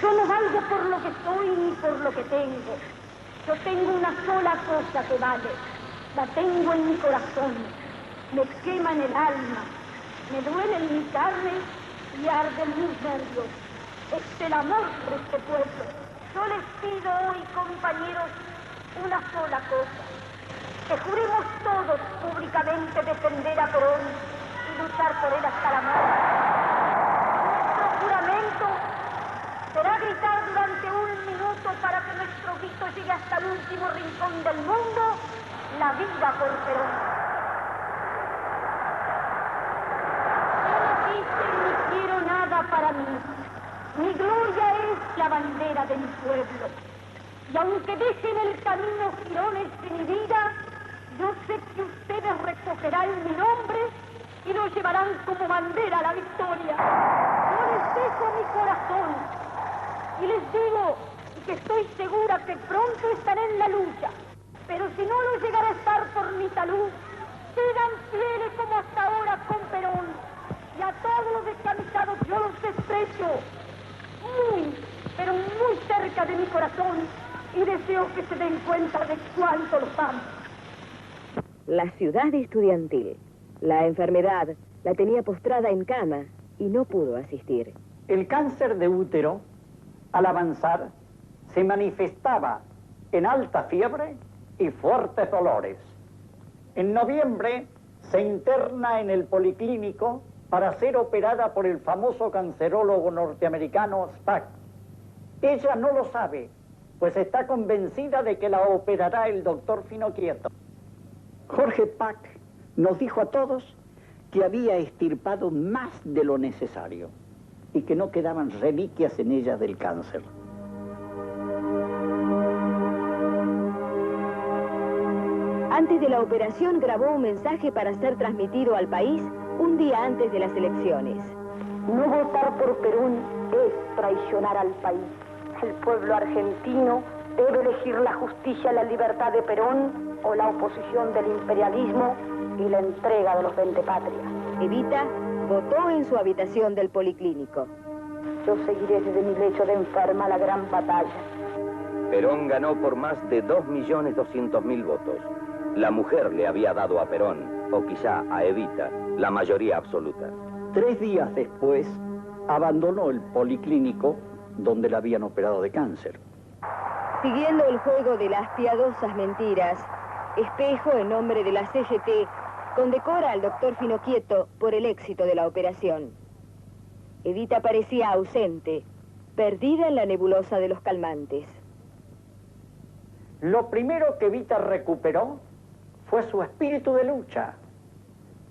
Yo no valgo por lo que soy ni por lo que tengo. Yo tengo una sola cosa que vale. La tengo en mi corazón. Me quema en el alma. Me duele en mi carne y arde en mis nervios. Es el amor por este pueblo. Yo les pido hoy, compañeros, una sola cosa. Que juremos todos públicamente defender a Perón y luchar por él hasta la muerte. Nuestro juramento será gritar durante 1 minuto para que nuestro grito llegue hasta el último rincón del mundo: la vida por Perón. Yo no quise ni quiero nada para mí. Mi gloria es la bandera de mi pueblo. Y aunque dejen el camino jirones de mi vida, yo sé que ustedes recogerán mi nombre y lo llevarán como bandera a la victoria. Yo les dejo mi corazón y les digo que estoy segura que pronto estaré en la lucha. Pero si no lo llegara a estar por mi salud, sigan fieles como hasta ahora con Perón. Y a todos los descamisados yo los estrecho muy, pero muy cerca de mi corazón y deseo que se den cuenta de cuánto los amo.
La ciudad estudiantil. La enfermedad la tenía postrada en cama y no pudo asistir.
El cáncer de útero, al avanzar, se manifestaba en alta fiebre y fuertes dolores. En noviembre se interna en el policlínico para ser operada por el famoso cancerólogo norteamericano Spack. Ella no lo sabe, pues está convencida de que la operará el doctor Finoquieto. Jorge Spack nos dijo a todos que había extirpado más de lo necesario y que no quedaban reliquias en ella del cáncer.
Antes de la operación grabó un mensaje para ser transmitido al país un día antes de las elecciones.
No votar por Perón es traicionar al país. El pueblo argentino debe elegir la justicia y la libertad de Perón o la oposición del imperialismo y la entrega de los vendepatrias.
Evita votó en su habitación del policlínico.
Yo seguiré desde mi lecho de enferma la gran batalla.
Perón ganó por más de 2.200.000 votos. La mujer le había dado a Perón, o quizá a Evita, la mayoría absoluta.
3 días después, abandonó el policlínico donde la habían operado de cáncer.
Siguiendo el juego de las piadosas mentiras, Espejo, en nombre de la CGT, condecora al doctor Finocchieto por el éxito de la operación. Evita parecía ausente, perdida en la nebulosa de los calmantes.
Lo primero que Evita recuperó fue su espíritu de lucha.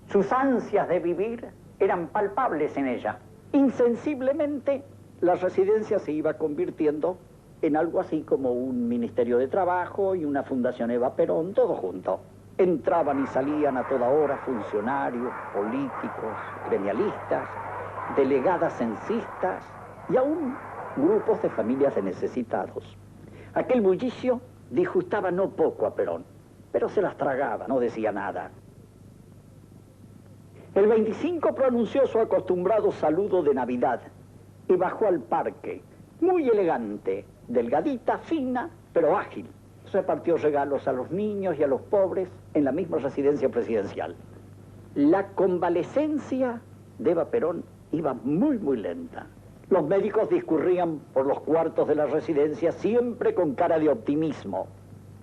Sus ansias de vivir eran palpables en ella. Insensiblemente, la residencia se iba convirtiendo en algo así como un Ministerio de Trabajo y una Fundación Eva Perón, todo junto. Entraban y salían a toda hora funcionarios, políticos, gremialistas, delegadas censistas y aún grupos de familias de necesitados. Aquel bullicio disgustaba no poco a Perón, pero se las tragaba, no decía nada. El 25 pronunció su acostumbrado saludo de Navidad y bajó al parque, muy elegante, delgadita, fina, pero ágil. Repartió regalos a los niños y a los pobres en la misma residencia presidencial. La convalecencia de Eva Perón iba muy, muy lenta. Los médicos discurrían por los cuartos de la residencia siempre con cara de optimismo,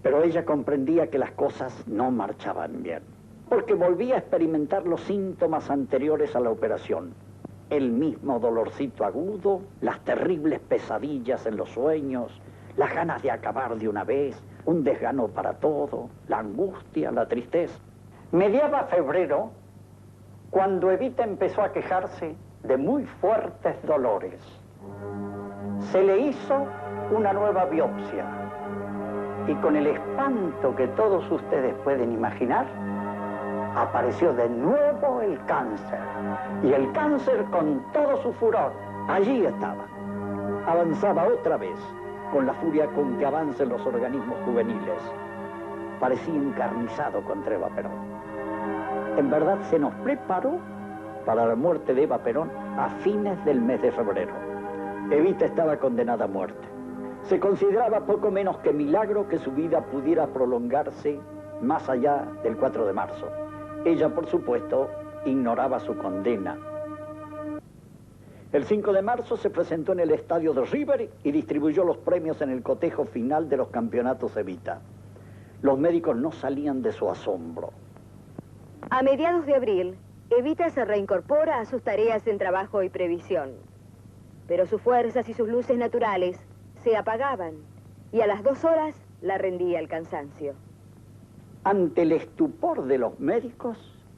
pero ella comprendía que las cosas no marchaban bien, porque volvía a experimentar los síntomas anteriores a la operación. El mismo dolorcito agudo, las terribles pesadillas en los sueños, las ganas de acabar de una vez, un desgano para todo, la angustia, la tristeza. Mediaba febrero, cuando Evita empezó a quejarse de muy fuertes dolores. Se le hizo una nueva biopsia y con el espanto que todos ustedes pueden imaginar, apareció de nuevo el cáncer. Y el cáncer con todo su furor, allí estaba. Avanzaba otra vez, con la furia con que avanzan los organismos juveniles. Parecía encarnizado contra Eva Perón. En verdad se nos preparó para la muerte de Eva Perón a fines del mes de febrero. Evita estaba condenada a muerte. Se consideraba poco menos que milagro que su vida pudiera prolongarse más allá del 4 de marzo. Ella, por supuesto, ignoraba su condena. El 5 de marzo se presentó en el estadio de River y distribuyó los premios en el cotejo final de los campeonatos Evita. Los médicos no salían de su asombro.
A mediados de abril, Evita se reincorpora a sus tareas en trabajo y previsión. Pero sus fuerzas y sus luces naturales se apagaban y a las 2 horas la rendía el cansancio.
Ante el estupor de los médicos,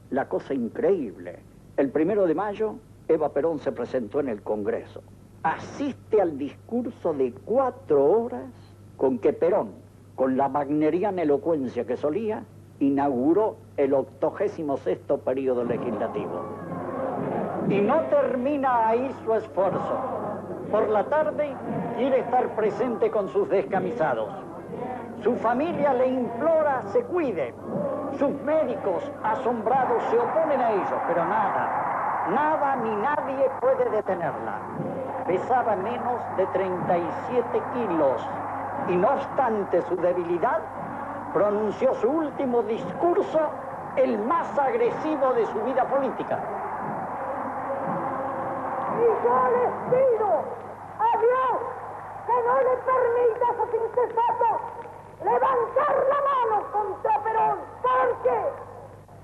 la cosa increíble. El 1 de mayo, Eva Perón se presentó en el Congreso. Asiste al discurso de 4 horas con que Perón, con la wagneriana elocuencia que solía, inauguró el 86º periodo legislativo. Y no termina ahí su esfuerzo. Por la tarde quiere estar presente con sus descamisados. Su familia le implora se cuide. Sus médicos, asombrados, se oponen a ello, pero nada ni nadie puede detenerla. Pesaba menos de 37 kilos y no obstante su debilidad, pronunció su último discurso, el más agresivo de su vida política.
Y yo les pido a Dios que no le permita a esos insensatos levantar la mano contra Perón, porque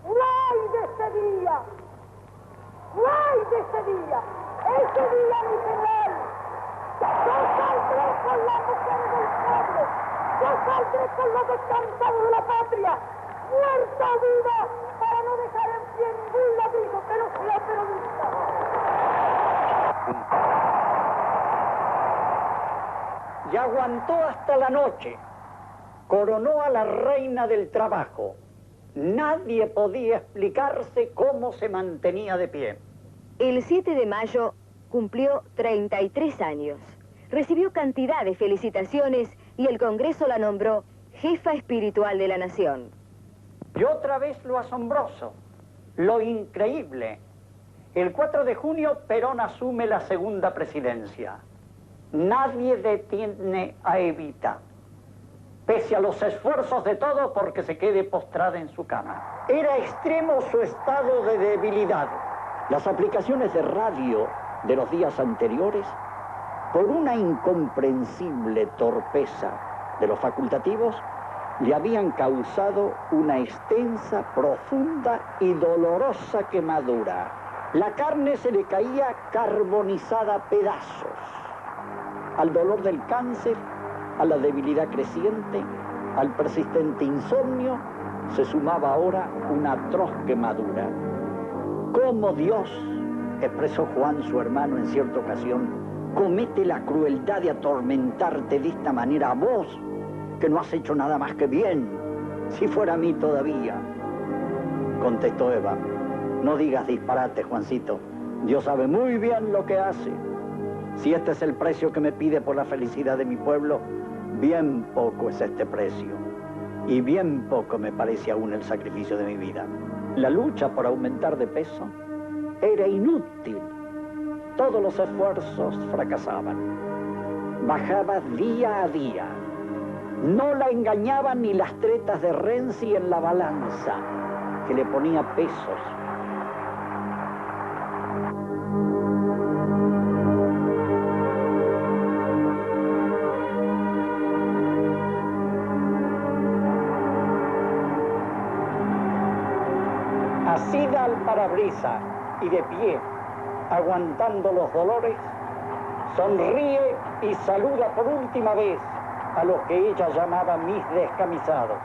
no hay de ese día, ese día mi general, yo saldré con la mujer del pueblo, yo saldré con los descansados de la patria, muerta o viva, para no dejar en pie ningún ladrillo pero sea peronista.
Y aguantó hasta la noche. Coronó a la reina del trabajo. Nadie podía explicarse cómo se mantenía de pie.
El 7 de mayo cumplió 33 años. Recibió cantidad de felicitaciones y el Congreso la nombró jefa espiritual de la nación.
Y otra vez lo asombroso, lo increíble. El 4 de junio Perón asume la segunda presidencia. Nadie detiene a Evita, pese a los esfuerzos de todos porque se quede postrada en su cama. Era extremo su estado de debilidad. Las aplicaciones de radio de los días anteriores, por una incomprensible torpeza de los facultativos, le habían causado una extensa, profunda y dolorosa quemadura. La carne se le caía carbonizada a pedazos. Al dolor del cáncer, a la debilidad creciente, al persistente insomnio, se sumaba ahora una atroz quemadura. ¿Cómo Dios, expresó Juan, su hermano, en cierta ocasión, comete la crueldad de atormentarte de esta manera a vos, que no has hecho nada más que bien? Si fuera a mí todavía. Contestó Eva, no digas disparate, Juancito. Dios sabe muy bien lo que hace. Si este es el precio que me pide por la felicidad de mi pueblo, bien poco es este precio. Y bien poco me parece aún el sacrificio de mi vida. La lucha por aumentar de peso era inútil. Todos los esfuerzos fracasaban. Bajaba día a día. No la engañaban ni las tretas de Renzi en la balanza, que le ponía pesos. Asida al parabrisas y de pie, aguantando los dolores, sonríe y saluda por última vez a los que ella llamaba mis descamisados.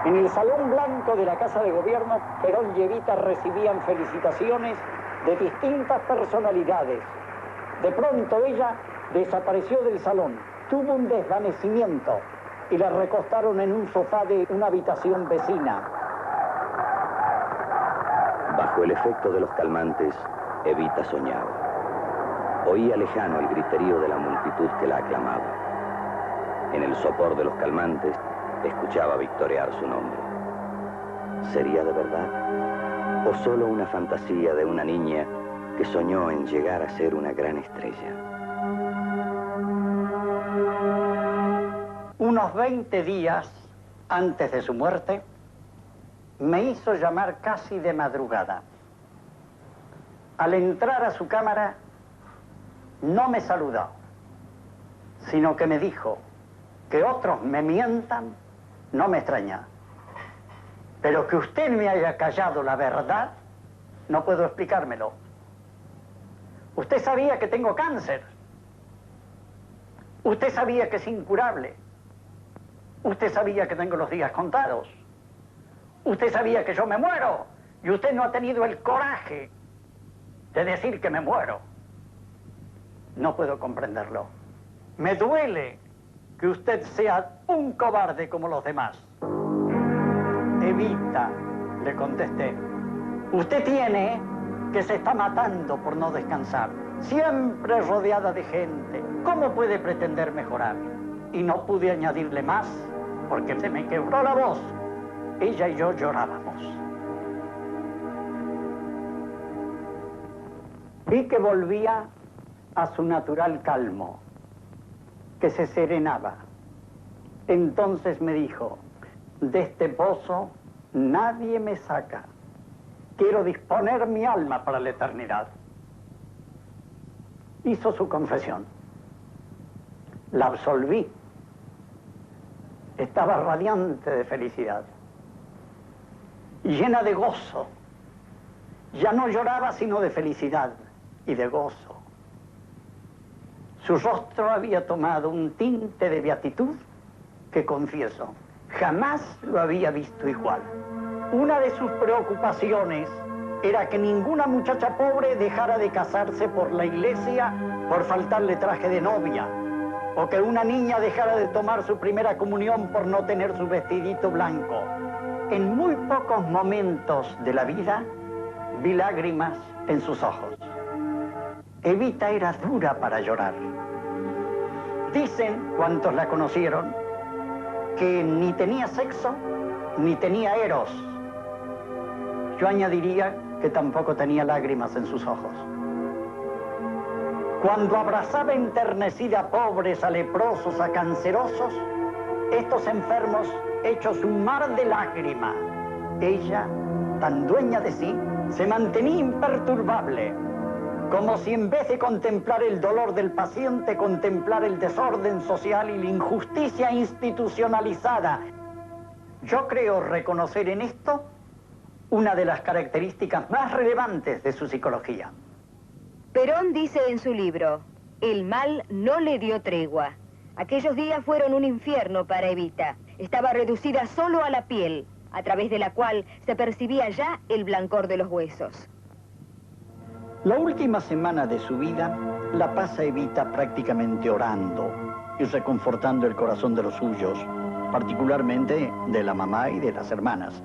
En el Salón Blanco de la Casa de Gobierno, Perón y Evita recibían felicitaciones de distintas personalidades. De pronto ella desapareció del salón, tuvo un desvanecimiento y la recostaron en un sofá de una habitación vecina.
Bajo el efecto de los calmantes, Evita soñaba. Oía lejano el griterío de la multitud que la aclamaba. En el sopor de los calmantes, escuchaba victorear su nombre. ¿Sería de verdad? ¿O solo una fantasía de una niña que soñó en llegar a ser una gran estrella?
Unos 20 días antes de su muerte, me hizo llamar casi de madrugada. Al entrar a su cámara, no me saludó, sino que me dijo que otros me mientan, no me extraña. Pero que usted me haya callado la verdad, no puedo explicármelo. Usted sabía que tengo cáncer. Usted sabía que es incurable. Usted sabía que tengo los días contados. Usted sabía que yo me muero. Y usted no ha tenido el coraje de decir que me muero. No puedo comprenderlo. Me duele que usted sea un cobarde como los demás. Evita, le contesté. Usted tiene que se está matando por no descansar. Siempre rodeada de gente. ¿Cómo puede pretender mejorar? Y no pude añadirle más porque se me quebró la voz. Ella y yo llorábamos. Vi que volvía a su natural calmo, que se serenaba. Entonces me dijo, de este pozo nadie me saca. Quiero disponer mi alma para la eternidad. Hizo su confesión. La absolví. Estaba radiante de felicidad y llena de gozo. Ya no lloraba sino de felicidad y de gozo. Su rostro había tomado un tinte de beatitud que, confieso, Jamás lo había visto igual. Una de sus preocupaciones era que ninguna muchacha pobre dejara de casarse por la iglesia por faltarle traje de novia, o que una niña dejara de tomar su primera comunión por no tener su vestidito blanco. En muy pocos momentos de la vida vi lágrimas en sus ojos. Evita era dura para llorar. Dicen, cuantos la conocieron, que ni tenía sexo, ni tenía eros. Yo añadiría que tampoco tenía lágrimas en sus ojos. Cuando abrazaba enternecida a pobres, a leprosos, a cancerosos, estos enfermos hechos un mar de lágrimas, ella, tan dueña de sí, se mantenía imperturbable, como si en vez de contemplar el dolor del paciente, contemplara el desorden social y la injusticia institucionalizada. Yo creo reconocer en esto una de las características más relevantes de su psicología.
Perón dice en su libro, el mal no le dio tregua. Aquellos días fueron un infierno para Evita. Estaba reducida solo a la piel, a través de la cual se percibía ya el blancor de los huesos.
La última semana de su vida la pasa Evita prácticamente orando y reconfortando el corazón de los suyos, particularmente de la mamá y de las hermanas.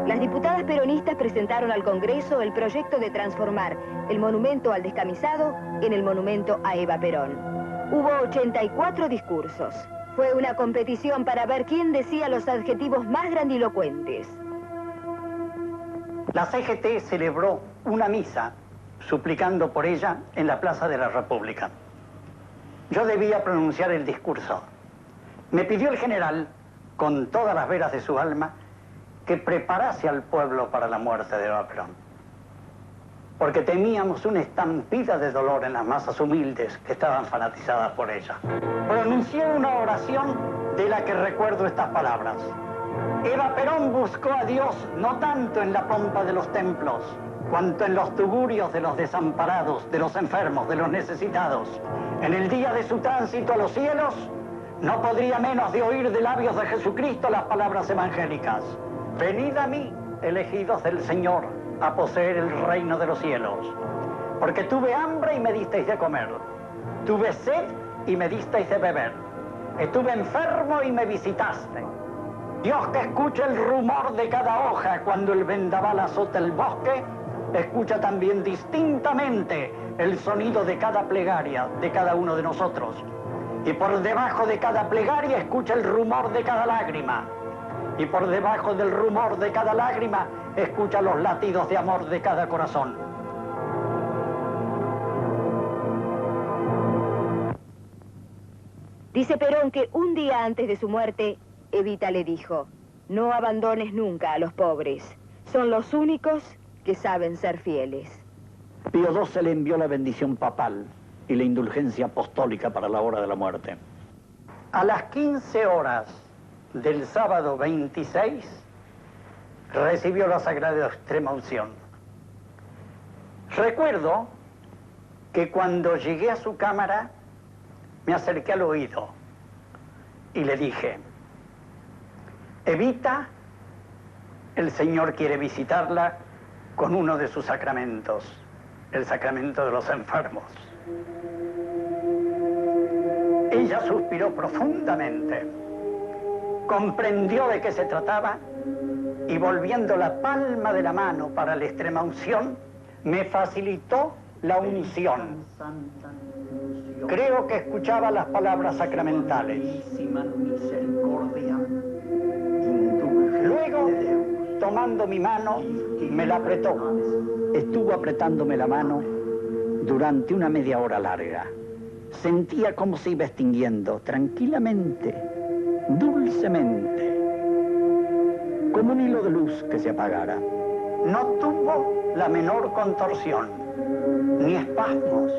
Las diputadas peronistas presentaron al Congreso el proyecto de transformar el monumento al descamisado en el monumento a Eva Perón. Hubo 84 discursos. Fue una competición para ver quién decía los adjetivos más grandilocuentes.
La CGT celebró una misa suplicando por ella en la Plaza de la República. Yo debía pronunciar el discurso. Me pidió el general, con todas las veras de su alma, que preparase al pueblo para la muerte de Eva Perón. Porque temíamos una estampida de dolor en las masas humildes que estaban fanatizadas por ella. Pronuncié una oración de la que recuerdo estas palabras. Eva Perón buscó a Dios no tanto en la pompa de los templos, cuanto en los tugurios de los desamparados, de los enfermos, de los necesitados. En el día de su tránsito a los cielos, no podría menos de oír de labios de Jesucristo las palabras evangélicas. Venid a mí, elegidos del Señor, a poseer el reino de los cielos. Porque tuve hambre y me disteis de comer. Tuve sed y me disteis de beber. Estuve enfermo y me visitaste. Dios, que escucha el rumor de cada hoja cuando el vendaval azota el bosque, escucha también distintamente el sonido de cada plegaria de cada uno de nosotros. Y por debajo de cada plegaria escucha el rumor de cada lágrima. Y por debajo del rumor de cada lágrima, escucha los latidos de amor de cada corazón.
Dice Perón que un día antes de su muerte, Evita le dijo, no abandones nunca a los pobres. Son los únicos que saben ser fieles.
Pío XII le envió la bendición papal y la indulgencia apostólica para la hora de la muerte. A las 15 horas del sábado 26, recibió la Sagrada Extrema Unción. Recuerdo que cuando llegué a su cámara, me acerqué al oído y le dije, Evita, el Señor quiere visitarla con uno de sus sacramentos, el sacramento de los enfermos. Ella suspiró profundamente, comprendió de qué se trataba y volviendo la palma de la mano para la extrema unción, me facilitó la unción. Creo que escuchaba las palabras sacramentales. Luego, tomando mi mano, me la apretó. Estuvo apretándome la mano durante una media hora larga. Sentía cómo se iba extinguiendo, tranquilamente, dulcemente, como un hilo de luz que se apagara. No tuvo la menor contorsión, ni espasmos,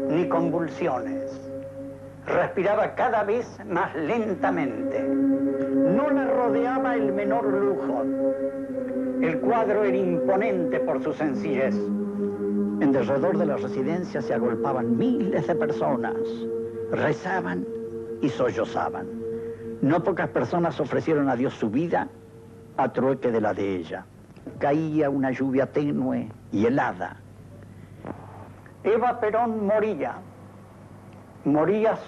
ni convulsiones. Respiraba cada vez más lentamente. No la rodeaba el menor lujo. El cuadro era imponente por su sencillez. En derredor de la residencia se agolpaban miles de personas. Rezaban y sollozaban. No pocas personas ofrecieron a Dios su vida a trueque de la de ella. Caía una lluvia tenue y helada. Eva Perón moría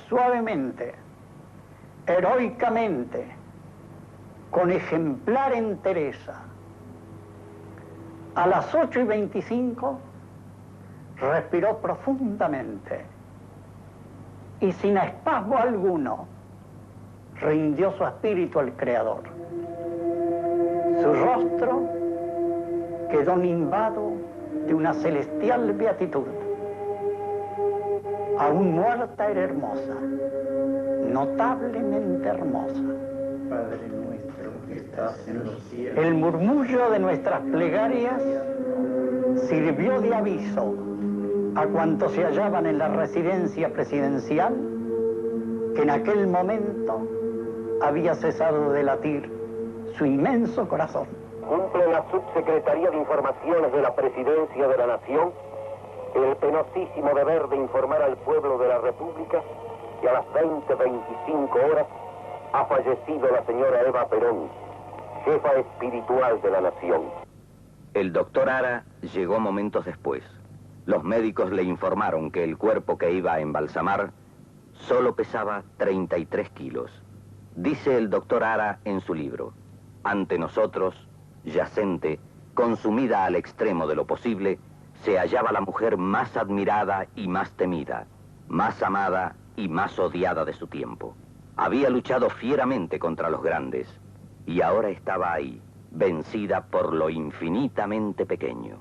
suavemente, heroicamente, con ejemplar entereza. A las 8:25 respiró profundamente y sin espasmo alguno rindió su espíritu al Creador. Su rostro quedó nimbado de una celestial beatitud. Aún muerta era hermosa, notablemente hermosa.
Padre nuestro que estás en los cielos.
El murmullo de nuestras plegarias sirvió de aviso a cuantos se hallaban en la residencia presidencial que en aquel momento había cesado de latir su inmenso corazón.
Cumple la Subsecretaría de Informaciones de la Presidencia de la Nación el penosísimo deber de informar al pueblo de la República que a las 20:25 horas ha fallecido la señora Eva Perón, jefa espiritual de la nación.
El doctor Ara llegó momentos después. Los médicos le informaron que el cuerpo que iba a embalsamar solo pesaba 33 kilos. Dice el doctor Ara en su libro: ante nosotros, yacente, consumida al extremo de lo posible, se hallaba la mujer más admirada y más temida, más amada y más odiada de su tiempo. Había luchado fieramente contra los grandes y ahora estaba ahí, vencida por lo infinitamente pequeño.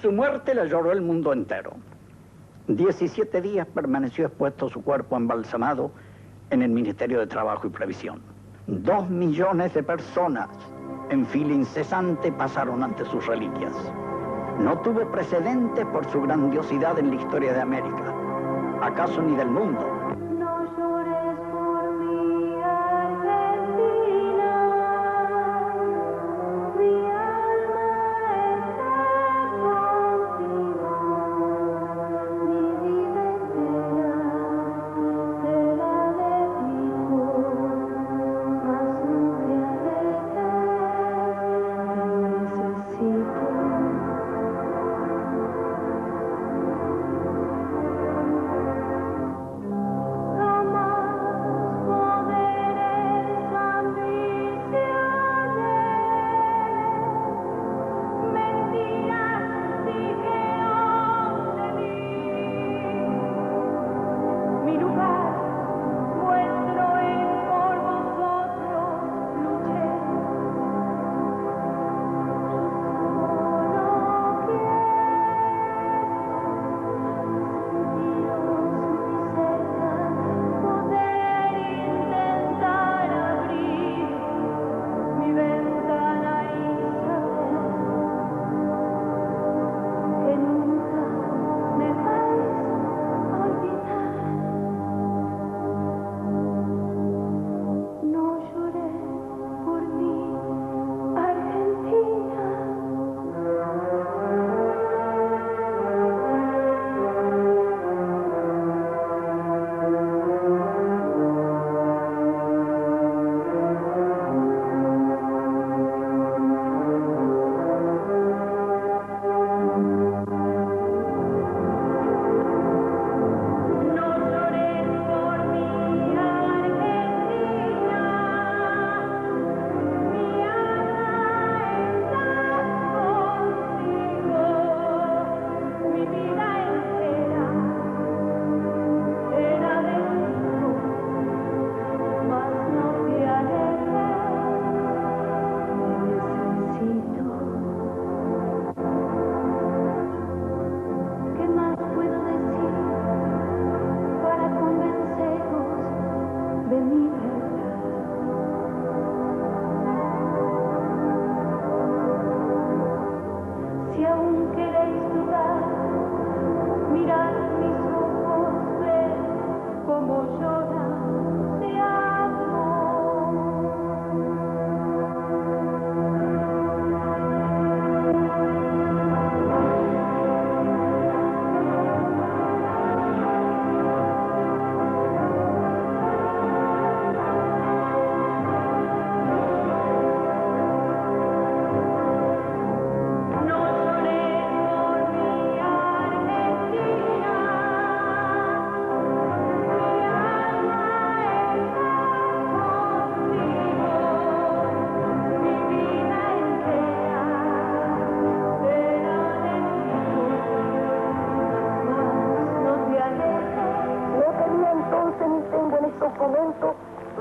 Su muerte la lloró el mundo entero. 17 días permaneció expuesto su cuerpo embalsamado en el Ministerio de Trabajo y Previsión. 2 millones de personas en fila incesante pasaron ante sus reliquias. No tuvo precedentes por su grandiosidad en la historia de América, acaso ni del mundo.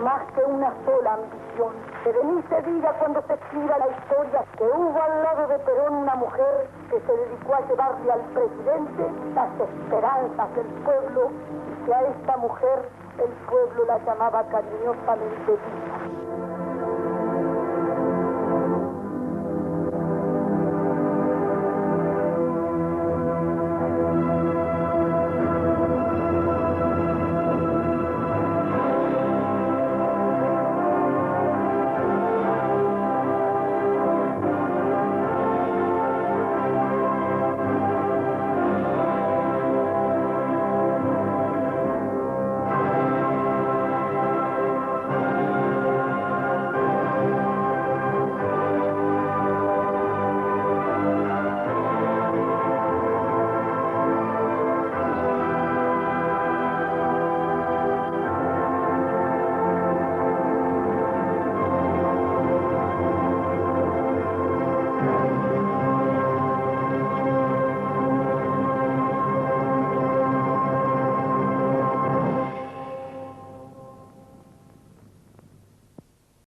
más que una sola ambición. Que de mí se diga cuando se escriba la historia que hubo al lado de Perón una mujer que se dedicó a llevarle al presidente las esperanzas del pueblo y que a esta mujer el pueblo la llamaba cariñosamente Vida.